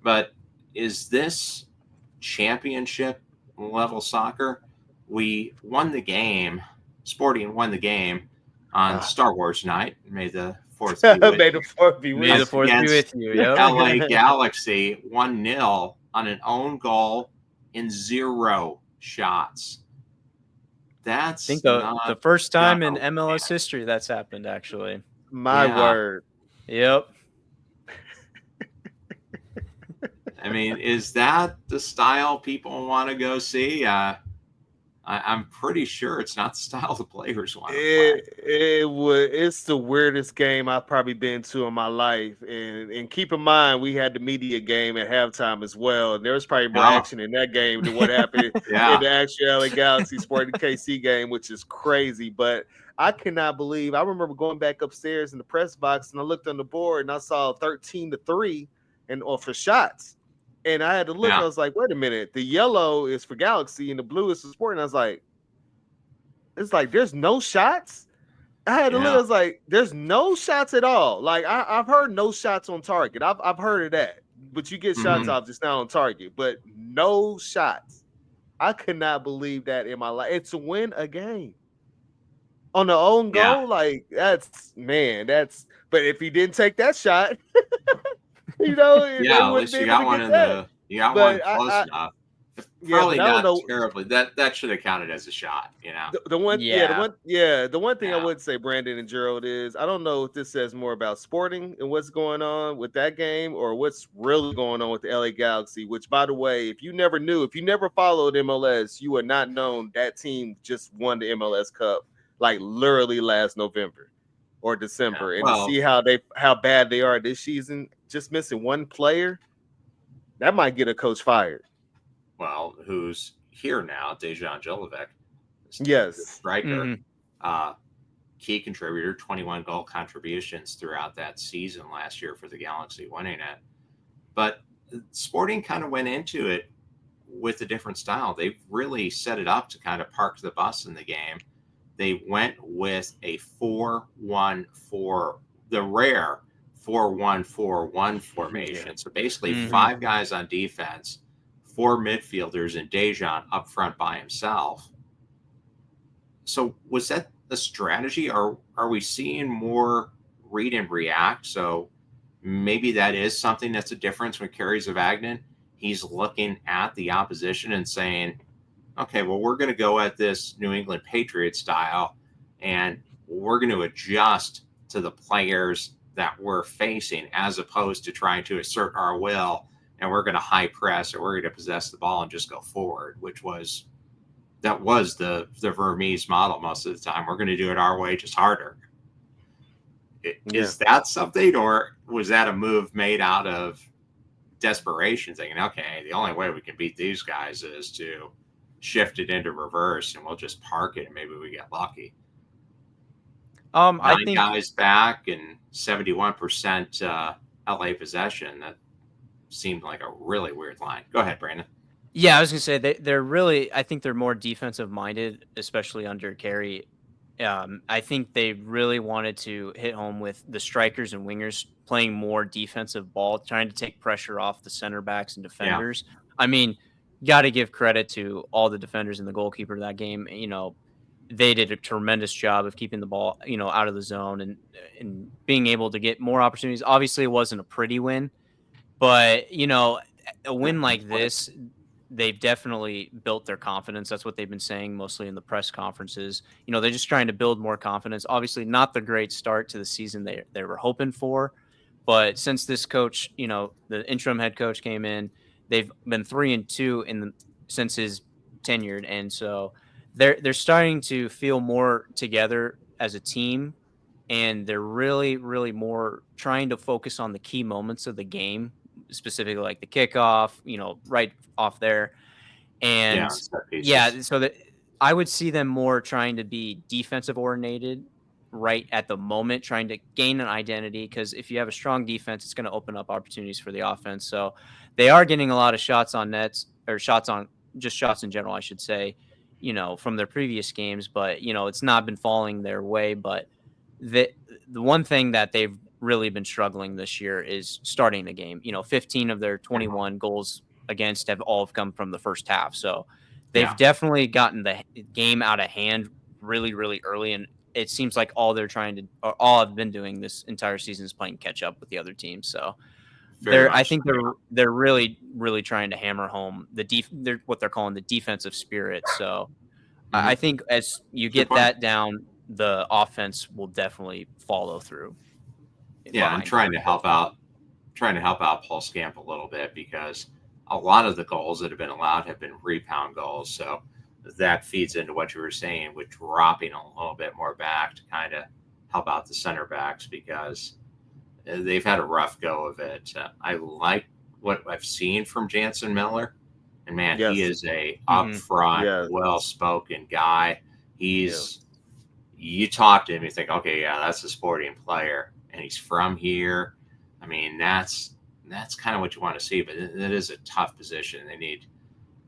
But is this championship level soccer? We won the game. Sporting won the game on Star Wars night. May the 4th be with you. Yep. LA Galaxy 1-0 on an own goal in 0 shots. That's I think the first time in MLS history that's happened, actually. My word. Yep. I mean, is that the style people want to go see? I'm pretty sure it's not the style the players want to play. It's the weirdest game I've probably been to in my life. And keep in mind, we had the media game at halftime as well. And there was probably more action in that game than what happened in the actual LA Galaxy Sporting KC game, which is crazy. But I cannot believe, I remember going back upstairs in the press box and I looked on the board and I saw 13-3 for shots. And I had to look, I was like, wait a minute, the yellow is for Galaxy and the blue is for Sporting. I was like, it's like, there's no shots? I had to look, I was like, there's no shots at all. Like, I've heard no shots on target. I've heard of that. But you get shots off just now on target, but no shots. I could not believe that in my life. It's to win a game. On the own goal, like, but if he didn't take that shot, They Yeah, at wouldn't least be you able got to one get in that. the you got one But close enough. yeah, but Probably I don't not know. terribly. That should have counted as a shot, The one, Yeah. the one thing I Yeah. would say, Brandon and Gerald, is I don't know if this says more about Sporting and what's going on with that game, or what's really going on with the LA Galaxy. Which, by the way, if you never followed MLS, you would not known that team just won the MLS Cup like literally last November or Yeah. December, and to Well, see how bad they are this season, just missing one player, that might get a coach fired. who's here now? Dejan Jilovic, the Yes. striker, Mhm. uh, key contributor, 21 goal contributions throughout that season last year for the Galaxy, winning it. But Sporting kind of went into it with a different style. They really set it up to kind of park the bus in the game. They went with a 4-1-4, the rare 4-1-4-1 formation. Yeah. So basically, Mhm. 5 guys on defense, 4 midfielders, and Dejan up front by himself. So was that the strategy? Are we seeing more read and react? So maybe that is something that's a difference with Kerry Zavagnin. He's looking at the opposition and saying, okay, well, we're going to go at this New England Patriots style, and we're going to adjust to the players that we're facing, as opposed to trying to assert our will, and we're going to high press, or we're going to possess the ball and just go forward, which was the Vermees model most of the time. We're going to do it our way, just harder. Yeah. Is that something, or was that a move made out of desperation, thinking, okay, the only way we can beat these guys is to shift it into reverse, and we'll just park it, and maybe we get lucky? I 9 think guys back and 71% LA possession. That seemed like a really weird line. Go ahead, Brandon. Yeah, I was gonna say they're really. I think they're more defensive minded, especially under Carey. I think they really wanted to hit home with the strikers and wingers playing more defensive ball, trying to take pressure off the center backs and Yeah. defenders. I mean, got to give credit to all the defenders and the goalkeeper of that game. They did a tremendous job of keeping the ball, out of the zone and being able to get more opportunities. Obviously, it wasn't a pretty win, but a win like this, they've definitely built their confidence. That's what they've been saying mostly in the press conferences. They're just trying to build more confidence. Obviously, not the great start to the season they were hoping for, but since this coach, the interim head coach came in, they've been 3-2 since his tenured, and so they're starting to feel more together as a team, and they're really, really more trying to focus on the key moments of the game, specifically like the kickoff, right off there. Yeah, And set yeah, pieces. so that I would see them more trying to be defensive oriented right at the moment, trying to gain an identity. Because if you have a strong defense, it's going to open up opportunities for the offense. So they are getting a lot of shots on nets, or shots in general, I should say, from their previous games. But it's not been falling their way. But the the one thing that they've really been struggling this year is starting the game. 15 of their Mhm. 21 goals against have all come from the first half. So they've Yeah, definitely gotten the game out of hand really, really early. And it seems like all I've been doing this entire season is playing catch up with the other teams. So very I much think so. they're really, really trying to hammer home they're what they're calling the defensive spirit. So I Mhm. think as you Good get point. that down, the offense will definitely follow through Yeah, I'm behind Kerry. trying to help out Paul Scamp a little bit, because a lot of the goals that have been allowed have been rebound goals. So that feeds into what you were saying with dropping a little bit more back to kind of help out the center backs, because they've had a rough go of it. I like what I've seen from Jansen Miller, and man, he Yes. is a Mhm. upfront, Yes. well-spoken guy. Yeah. You talk to him, you think, okay, yeah, that's a Sporting player, and he's from here. I mean, that's kind of what you want to see, but it is a tough position.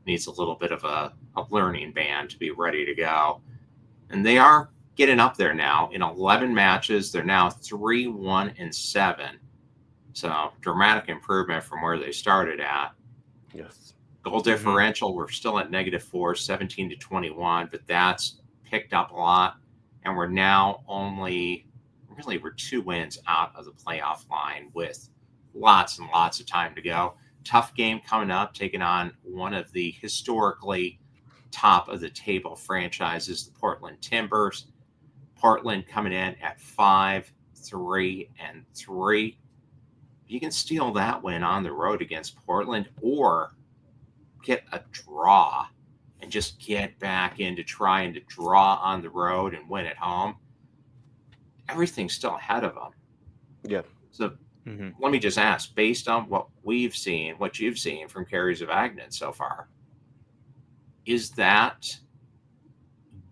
Needs a little bit of a learning band to be ready to go, and they are getting up there now. In 11 matches, they're now 3-1-7. So dramatic improvement from where they started at. Yes. Goal differential, we're still at -4, 17-21, but that's picked up a lot. And we're now we're 2 wins out of the playoff line with lots and lots of time to go. Tough game coming up, taking on one of the historically top of the table franchises, the Portland Timbers. Portland coming in at 5-3-3. You can steal that win on the road against Portland, or get a draw and just get back into trying to draw on the road and win at home. Everything's still ahead of them. Yeah. So let me just ask, based on what we've seen, what you've seen from Kerry Zavagnin so far, is that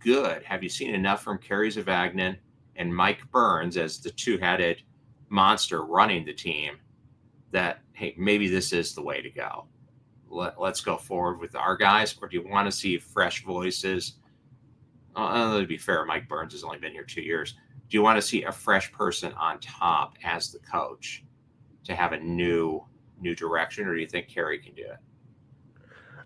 good? Have you seen enough from Kerry Zavagnin and Mike Burns as the two-headed monster running the team that, hey, maybe this is the way to go? Let's go forward with our guys, or do you want to see fresh voices? To be fair, Mike Burns has only been here 2 years. Do you want to see a fresh person on top as the coach to have a new direction, or do you think Kerry can do it?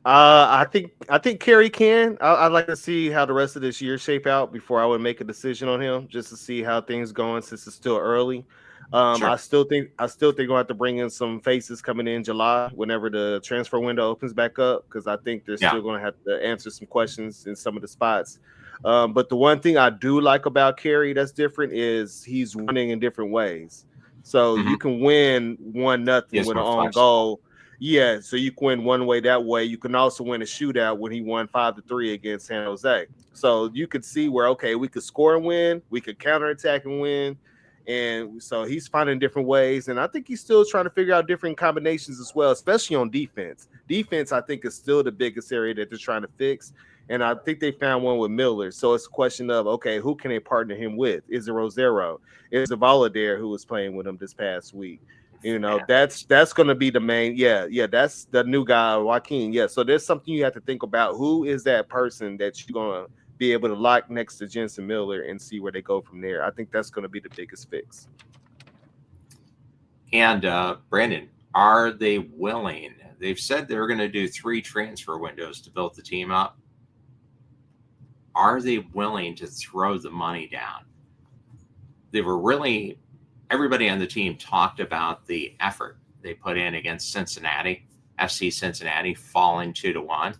I think Kerry can. I'd like to see how the rest of this year shape out before I would make a decision on him, just to see how things going since it's still early. Sure. I still think we'll have to bring in some faces coming in July whenever the transfer window opens back up, because I think they're still going to have to answer some questions in some of the spots. But the one thing I do like about Kerry that's different is he's winning in different ways. So you can win 1-0 with an own goal. Yeah, so you can win one way that way. You can also win a shootout when he won 5-3 against San Jose. So you could see where, okay, we could score and win, we could counterattack and win. And so he's finding different ways. And I think he's still trying to figure out different combinations as well, especially on defense. Defense, I think, is still the biggest area that they're trying to fix. And I think they found one with Miller. So it's a question of, okay, who can they partner him with? Is it Rosero? Is it Volodare, who was playing with him this past week? You know, that's going to be the main. Yeah, that's the new guy, Joaquin. Yeah, so there's something you have to think about. Who is that person that you're going to be able to lock next to Jensen Miller and see where they go from there? I think that's going to be the biggest fix. And Brandon, are they willing? They've said they're going to do 3 transfer windows to build the team up. Are they willing to throw the money down? They were really... Everybody on the team talked about the effort they put in against Cincinnati, FC Cincinnati, falling 2-1.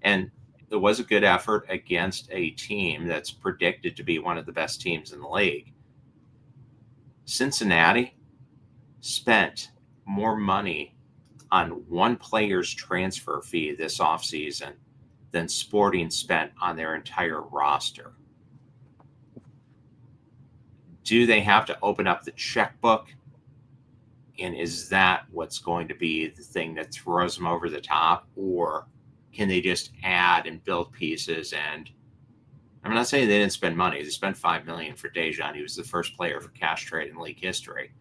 And it was a good effort against a team that's predicted to be one of the best teams in the league. Cincinnati spent more money on one player's transfer fee this offseason than Sporting spent on their entire roster. Do they have to open up the checkbook? And is that what's going to be the thing that throws them over the top? Or can they just add and build pieces? And I'm not saying they didn't spend money. They spent $5 million for Dejan. He was the first player for cash trade in league history.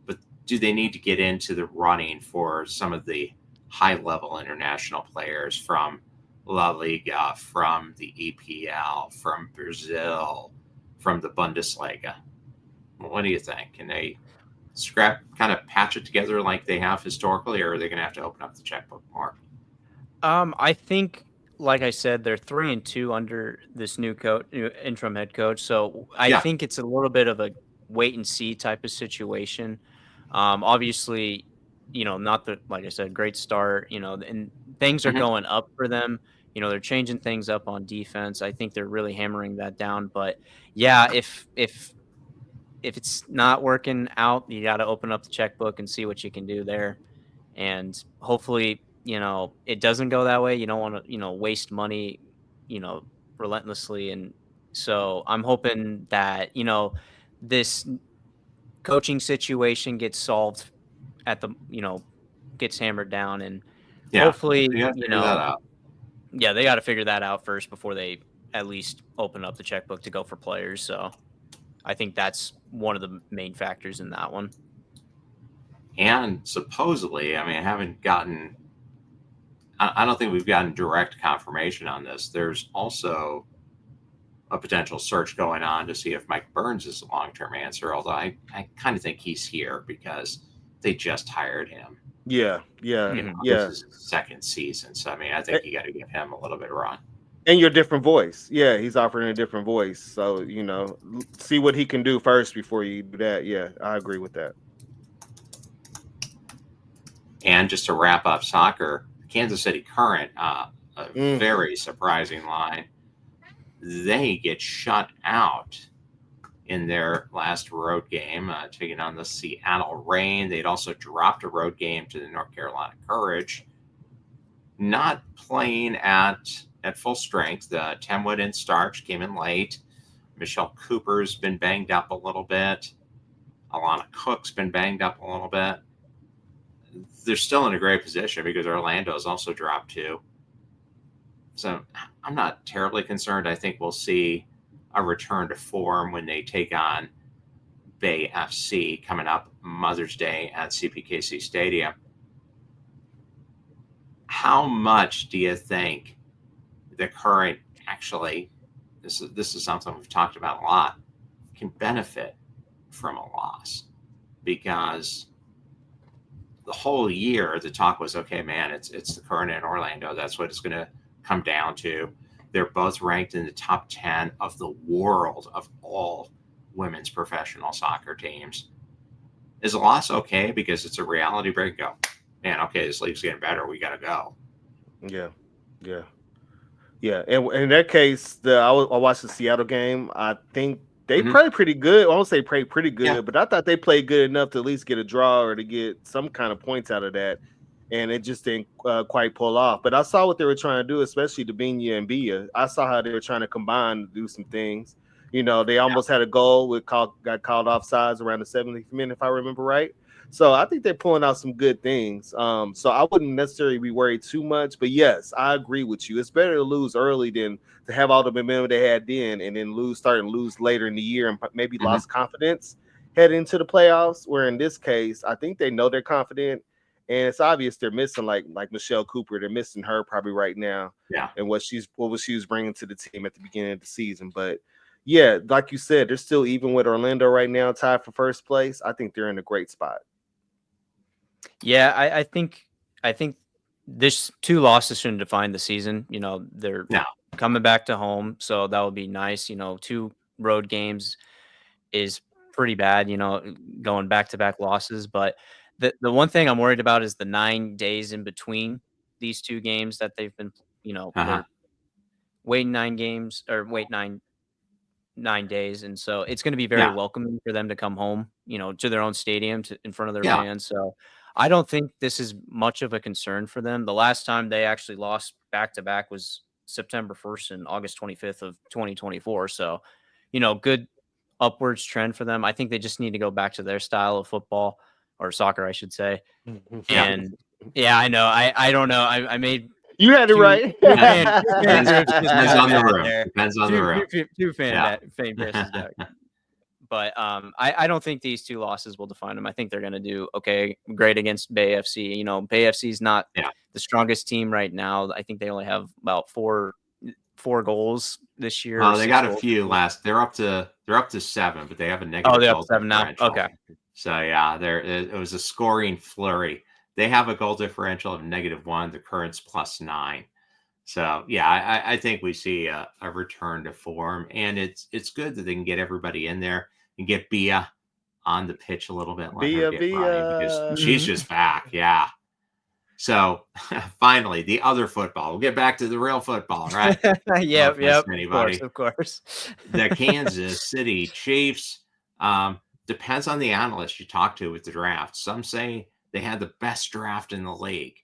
But do they need to get into the running for some of the high-level international players from La Liga, from the EPL, from Brazil, from the Bundesliga? What do you think? Can they kind of patch it together like they have historically, or are they going to have to open up the checkbook more? I think, like I said, they're 3-2 under this new interim head coach. So I think it's a little bit of a wait and see type of situation. Obviously, not like I said, great start, and things are going up for them. They're changing things up on defense. I think they're really hammering that down. But yeah, if it's not working out, you got to open up the checkbook and see what you can do there. And hopefully, it doesn't go that way. You don't want to, waste money, relentlessly. And so I'm hoping that, this coaching situation gets solved gets hammered down. And hopefully, they got to figure that out first before they at least open up the checkbook to go for players. So I think that's one of the main factors in that one. And supposedly, I don't think we've gotten direct confirmation on this. There's also a potential search going on to see if Mike Burns is a long-term answer, although I kind of think he's here because they just hired him. Yeah. This is his second season. So, I think you got to give him a little bit of run. And your different voice. Yeah, he's offering a different voice. So, see what he can do first before you do that. Yeah, I agree with that. And just to wrap up soccer, Kansas City Current, a very surprising line. They get shut out in their last road game, taking on the Seattle Reign. They'd also dropped a road game to the North Carolina Courage. Not playing at full strength. Temwood and Starch came in late. Michelle Cooper's been banged up a little bit. Alana Cook's been banged up a little bit. They're still in a great position because Orlando's also dropped 2. So I'm not terribly concerned. I think we'll see a return to form when they take on Bay FC coming up Mother's Day at CPKC Stadium. How much do you think the Current actually, this is something we've talked about a lot, can benefit from a loss? Because the whole year the talk was, okay, man, it's the Current and Orlando. That's what it's going to come down to. They're both ranked in the top 10 of the world of all women's professional soccer teams. Is a loss okay because it's a reality break? Go, man, okay, this league's getting better. We got to go. Yeah. And in that case, I watched the Seattle game. I think they played pretty good. I won't say played pretty good, but I thought they played good enough to at least get a draw or to get some kind of points out of that. And it just didn't quite pull off. But I saw what they were trying to do, especially Dabinia and Bia. I saw how they were trying to combine to do some things. You know, they almost had a goal. Got called offsides around the 70th minute, if I remember right. So I think they're pulling out some good things. So I wouldn't necessarily be worried too much. But yes, I agree with you. It's better to lose early than to have all the momentum they had then and then start and lose later in the year and maybe lost confidence heading into the playoffs. Where in this case, I think they know they're confident. And it's obvious they're missing like Michelle Cooper. They're missing her probably right now. Yeah. And what she was bringing to the team at the beginning of the season. But yeah, like you said, they're still even with Orlando right now, tied for first place. I think they're in a great spot. Yeah, I think this 2 losses shouldn't define the season. You know, they're coming back to home, so that would be nice. You know, 2 road games is pretty bad, you know, going back-to-back losses. But the one thing I'm worried about is the 9 days in between these 2 games that they've been, you know, they're waiting 9 games or wait 9 days. And so it's going to be very welcoming for them to come home, you know, to their own stadium in front of their fans. So I don't think this is much of a concern for them. The last time they actually lost back-to-back was September 1st and August 25th of 2024. So, you know, good upwards trend for them. I think they just need to go back to their style of football or soccer, I should say. And I know. I don't know. I made you had it right. Depends on the room. Depends on the room. Two fan bases there. But I don't think these 2 losses will define them. I think they're going to do great against Bay FC. You know, Bay FC is not the strongest team right now. I think they only have about four goals this year. Oh, they got a few last. They're up to 7, but they have a negative. Oh, they're up to 7 now. Okay. So it was a scoring flurry. They have a goal differential of -1. The Current's +9. So I think we see a return to form, and it's good that they can get everybody in there and get Bia on the pitch a little bit. Bia because she's just back. Yeah. So finally, the other football. We'll get back to the real football, right? Yep. Of course. The Kansas City Chiefs. Depends on the analyst you talk to with the draft. Some say they had the best draft in the league.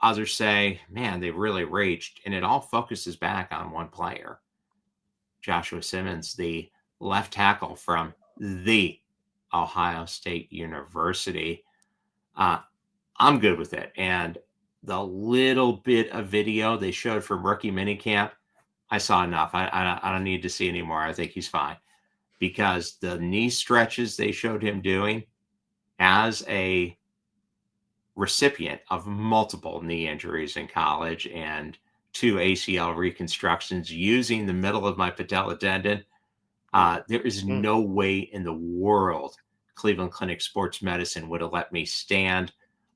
Others say, man, they really reached, and it all focuses back on one player, Joshua Simmons, the left tackle from the Ohio State University. I'm good with it. And the little bit of video they showed from Rookie Minicamp, I saw enough. I don't need to see anymore. I think he's fine. Because the knee stretches they showed him doing as a recipient of multiple knee injuries in college and 2 ACL reconstructions using the middle of my patella tendon, there is no way in the world Cleveland Clinic Sports Medicine would have let me stand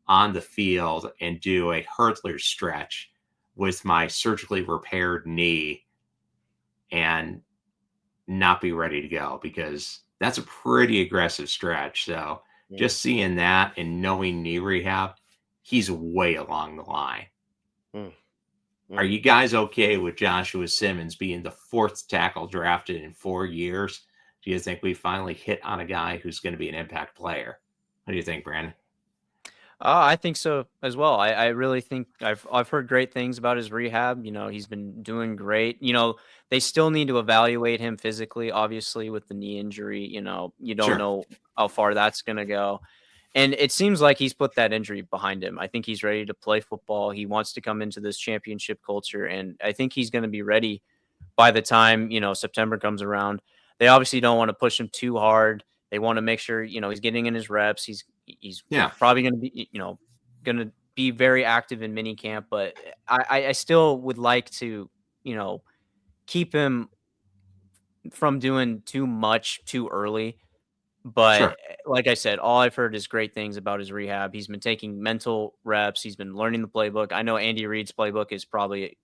on the field and do a hurdler stretch with my surgically repaired knee and not be ready to go, because that's a pretty aggressive stretch. So just seeing that and knowing knee rehab, he's way along the line. Mm. Are you guys okay with Joshua Simmons being the 4th tackle drafted in 4 years? Do you think we finally hit on a guy who's going to be an impact player? What do you think, Brandon? I think so as well. I really think I've heard great things about his rehab. He's been doing great. They still need to evaluate him physically, obviously, with the knee injury. You don't Sure. know how far that's going to go. And it seems like he's put that injury behind him. I think he's ready to play football. He wants to come into this championship culture, and I think he's going to be ready by the time, September comes around. They obviously don't want to push him too hard. They want to make sure, he's getting in his reps. He's Yeah. probably going to be, going to be very active in minicamp, but I still would like to, keep him from doing too much too early. But Sure. like I said, all I've heard is great things about his rehab. He's been taking mental reps. He's been learning the playbook. I know Andy Reid's playbook is probably,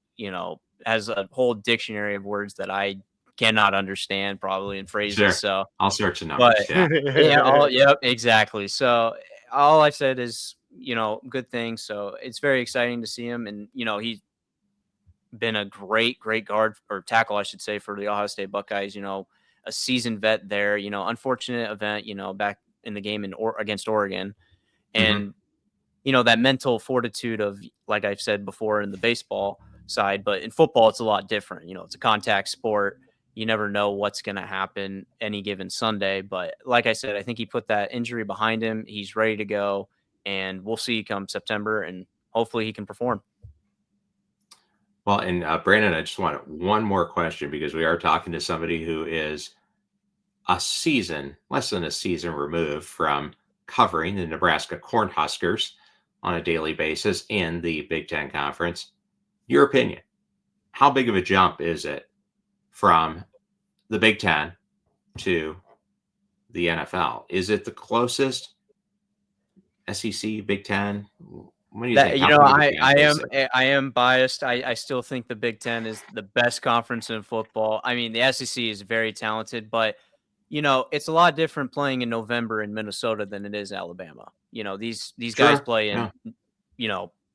has a whole dictionary of words that I cannot understand probably in phrases. Sure. So I'll search the numbers. but Yeah. yep, exactly. So all I've said is, good things. So it's very exciting to see him. And, he's been a great guard or tackle, I should say, for the Ohio State Buckeyes, a seasoned vet there, unfortunate event, back in the game against Oregon. And, that mental fortitude of, like I've said before in the baseball side, but in football, it's a lot different. It's a contact sport. You never know what's going to happen any given Sunday. But like I said, I think he put that injury behind him. He's ready to go, and we'll see come September, and hopefully he can perform. Well, and Brandon, I just want one more question because we are talking to somebody who is less than a season removed from covering the Nebraska Cornhuskers on a daily basis in the Big Ten Conference. Your opinion, how big of a jump is it from the Big Ten to the NFL? Is it the closest? SEC, Big Ten? What do you think? I am biased. I still think the Big Ten is the best conference in football. I mean, the SEC is very talented, but it's a lot different playing in November in Minnesota than it is Alabama. These guys play in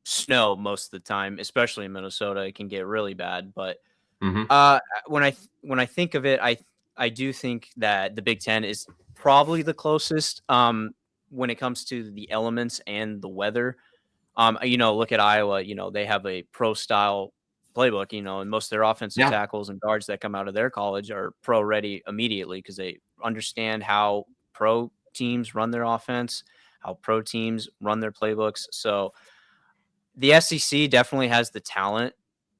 snow most of the time, especially in Minnesota. It can get really bad. But when I think of it, I do think that the Big Ten is probably the closest when it comes to the elements and the weather. Look at Iowa. They have a pro style playbook. And most of their offensive tackles and guards that come out of their college are pro ready immediately because they understand how pro teams run their offense, how pro teams run their playbooks. So the SEC definitely has the talent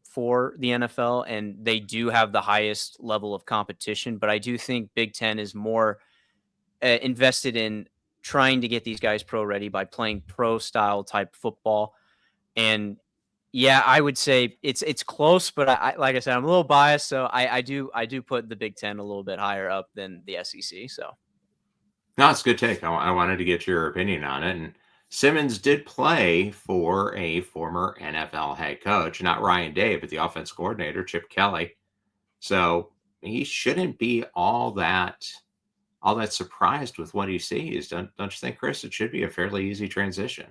for the NFL, and they do have the highest level of competition. But I do think Big Ten is more invested in trying to get these guys pro ready by playing pro style type football. And yeah, I would say it's close, but I like I said, I'm a little biased. So I do put the Big Ten a little bit higher up than the SEC. So no, it's a good take. I wanted to get your opinion on it. And Simmons did play for a former NFL head coach, not Ryan Day, but the offense coordinator, Chip Kelly. So he shouldn't be all that surprised with what he sees. Don't you think, Chris? It should be a fairly easy transition.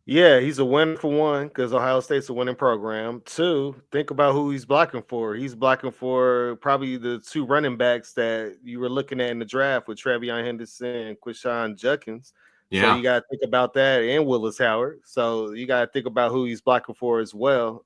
Yeah, he's a winner for one, because Ohio State's a winning program. Two, think about who he's blocking for. He's blocking for probably the 2 running backs that you were looking at in the draft with Travion Henderson and Quishon Judkins. Yeah. So you got to think about that, and Willis Howard. So you got to think about who he's blocking for as well.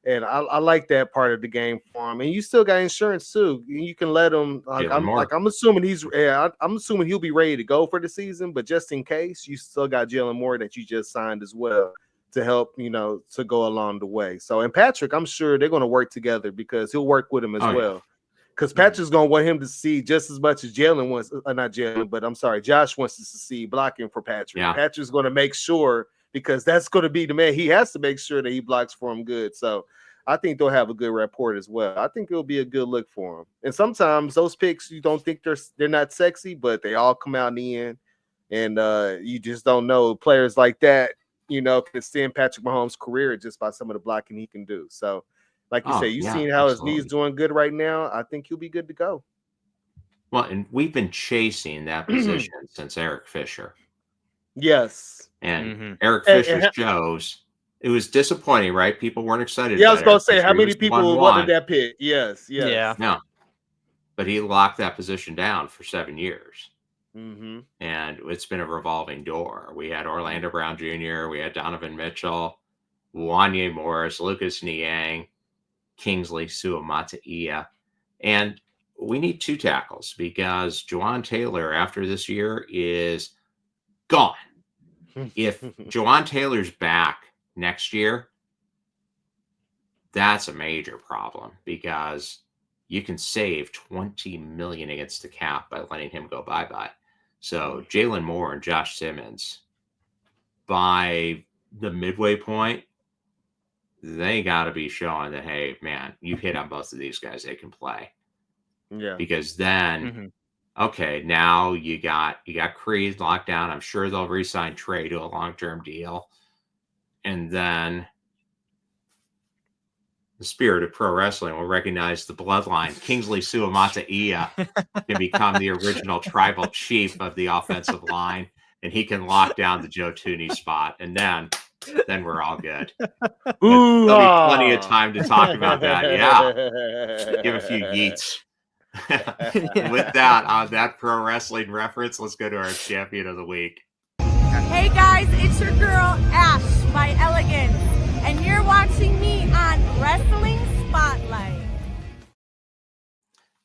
And I like that part of the game for him. And you still got insurance too. You can let him. I'm assuming I'm assuming he'll be ready to go for the season. But just in case, you still got Jalen Moore that you just signed as well to help, to go along the way. So, and Patrick, I'm sure they're going to work together because he'll work with him as well. Because Patrick's going to want him to see just as much as Jalen wants. Not Jalen, but I'm sorry, Josh wants to see blocking for Patrick. Yeah. Patrick's going to make sure, because that's going to be the man. He has to make sure that he blocks for him good. So I think they'll have a good rapport as well. I think it'll be a good look for him. And sometimes those picks, you don't think they're not sexy, but they all come out in the end. And you just don't know. Players like that, can extend Patrick Mahomes' career just by some of the blocking he can do. So, like you say, seen how his knee's doing good right now. I think he'll be good to go. Well, and we've been chasing that position since Eric Fisher. Yes. And Eric And, Fisher shows it was disappointing, right? People weren't excited I was about going Eric to say, Fisher. how He many was people 1-1. wanted that pick? Yes. Yeah. No, but he locked that position down for 7 years. Mm-hmm. And it's been a revolving door. We had Orlando Brown Jr., we had Donovan Mitchell, Wanye Morris, Lucas Niang, Kingsley Suamataia. And we need 2 tackles because Juwan Taylor, after this year, is gone. If Juwan Taylor's back next year, that's a major problem because you can save $20 million against the cap by letting him go bye-bye. So Jalen Moore and Josh Simmons, by the midway point, they got to be showing that, hey, man, you hit on both of these guys, they can play. Yeah. Because then, okay, now you got Creed locked down. I'm sure they'll re-sign Trey to a long-term deal. And then the spirit of pro wrestling will recognize the bloodline. Kingsley Suamataia can become the original tribal chief of the offensive line, and he can lock down the Joe Tooney spot. And then we're all good. There'll be plenty of time to talk about that. Yeah. Give a few yeets. With that, on that pro wrestling reference, let's go to our champion of the week. Hey guys, it's your girl Ash by Elegance, and you're watching me on Wrestling Spotlight.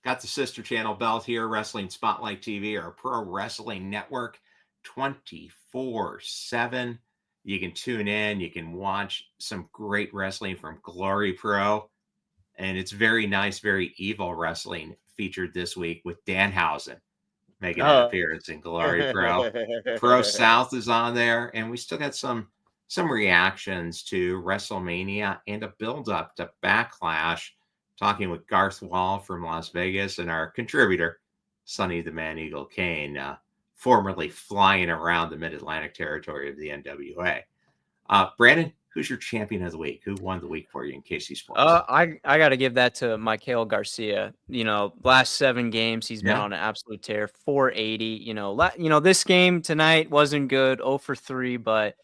Got the sister channel belt here, Wrestling Spotlight TV, our pro wrestling network, 24/7. You can tune in, you can watch some great wrestling from Glory Pro, and it's very nice, very evil wrestling featured this week with Danhausen making an appearance in Glory Pro. Pro South is on there, and we still got some reactions to WrestleMania and a build-up to Backlash, talking with Garth Wall from Las Vegas and our contributor, Sonny the Man Eagle Kane, formerly flying around the Mid-Atlantic territory of the NWA. Brandon, who's your champion of the week? Who won the week for you in KC Sports? I got to give that to Michael Garcia. Last 7 games he's been on an absolute tear. 480. This game tonight wasn't good. 0 for 3, but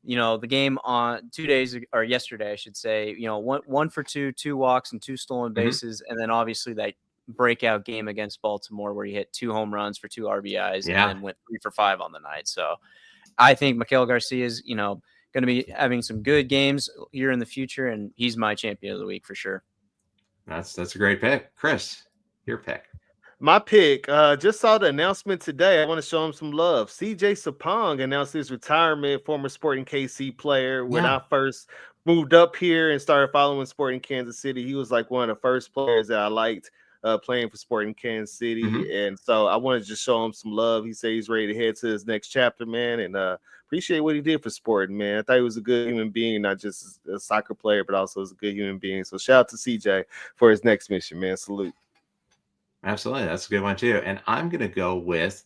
the game on 2 days or yesterday, I should say. 1 for 2, 2 walks and 2 stolen bases, and then obviously that breakout game against Baltimore where he hit 2 home runs for 2 RBIs and then went 3 for 5 on the night. So I think Michael Garcia is going to be having some good games here in the future, and he's my champion of the week for sure. That's a great pick. Chris, your pick. My pick, just saw the announcement today. I want to show him some love. CJ Sapong announced his retirement, former Sporting KC player. When I first moved up here and started following Sporting Kansas City, he was like one of the first players that I liked playing for Sporting Kansas City. And so I wanted to just show him some love. He said he's ready to head to his next chapter, man, and appreciate what he did for Sporting, man. I thought he was a good human being, not just a soccer player, but also as a good human being. So shout out to CJ for his next mission, man. Salute. Absolutely. That's a good one, too. And I'm going to go with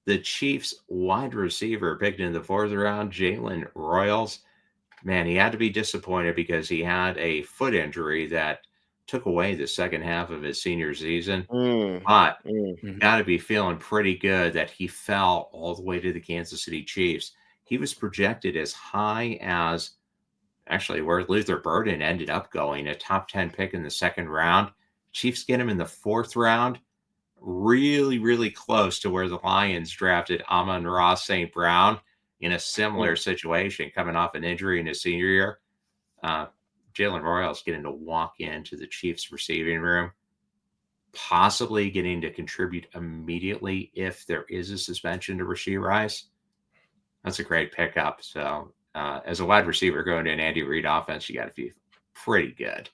the Chiefs wide receiver picked in the 4th round, Jalen Royals. Man, he had to be disappointed because he had a foot injury that took away the second half of his senior season. But got to be feeling pretty good that he fell all the way to the Kansas City Chiefs. He was projected as high as actually where Luther Burden ended up going, a top 10 pick in the 2nd round. Chiefs get him in the 4th round, really, really close to where the Lions drafted Amon-Ra St. Brown in a similar situation, coming off an injury in his senior year. Jalen Royals getting to walk into the Chiefs receiving room, possibly getting to contribute immediately if there is a suspension to Rashee Rice. That's a great pickup. So as a wide receiver going to an Andy Reid offense, you got to be pretty good.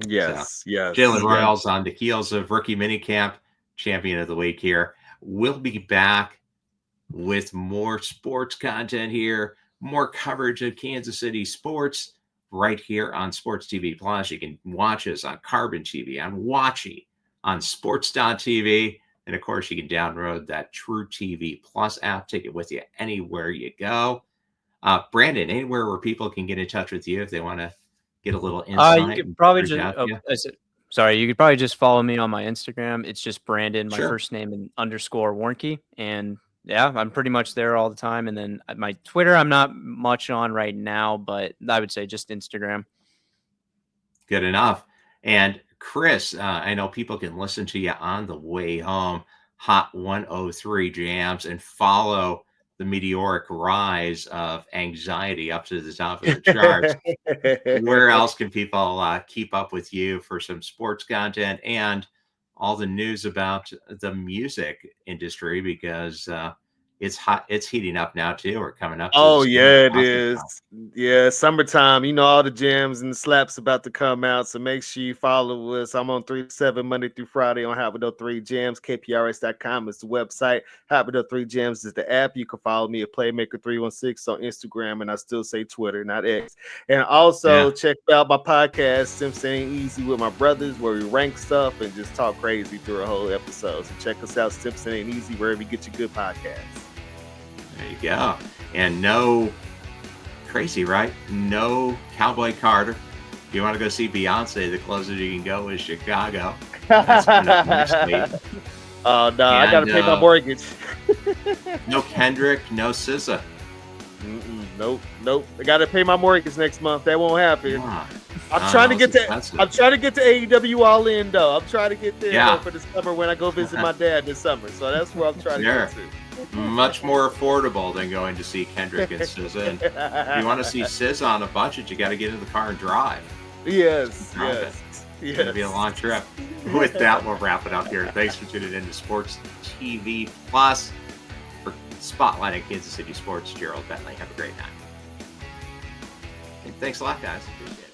Yes. Jalen Royals on the heels of Rookie Minicamp, champion of the week here. We'll be back with more sports content here, more coverage of Kansas City sports right here on Sports TV Plus. You can watch us on Carbon TV, on Watchy, on Sports.tv. And of course, you can download that True TV Plus app, take it with you anywhere you go. Brandon, anywhere where people can get in touch with you if they want to get a little insight. You could probably you could probably just follow me on my Instagram. It's just Brandon, my first name and _ Warnke. And Yeah, I'm pretty much there all the time. And then my Twitter, I'm not much on right now, but I would say just Instagram. Good enough. And Chris, I know people can listen to you on the way home, Hot 103 Jams, and follow the meteoric rise of anxiety up to the top of the charts. Where else can people keep up with you for some sports content and all the news about the music industry? Because it's hot, it's heating up now too. We're coming up to Oh the yeah, it summer is. time. Yeah, summertime. You know, all the jams and the slaps about to come out. So make sure you follow us. I'm on 3 to 7 Monday through Friday on Hot 3 Jams. KPRS.com is the website. Hot 3 Jams is the app. You can follow me at Playmaker 316 on Instagram, and I still say Twitter, not X. And also check out my podcast, Stimpson Ain't Easy, with my brothers, where we rank stuff and just talk crazy through a whole episode. So check us out, Stimpson Ain't Easy, wherever you get your good podcasts. There you go. And no, crazy, right? No Cowboy Carter. If you want to go see Beyonce, the closest you can go is Chicago. That's coming up next week. Oh, no, I got to pay my mortgage. No Kendrick, no SZA. Nope. I got to pay my mortgage next month. That won't happen. Yeah. I'm trying to get to. I'm trying to get to AEW All In though. I'm trying to get there for the summer when I go visit my dad this summer. So that's where I'm trying to get to. Much more affordable than going to see Kendrick and SZA. And if you want to see SZA on a budget, you got to get in the car and drive. Yes. It's going to be a long trip. With that, we'll wrap it up here. Thanks for tuning in to Sports TV Plus. For spotlighting Kansas City sports, Gerald Bentley. Have a great night. And thanks a lot, guys. Appreciate it.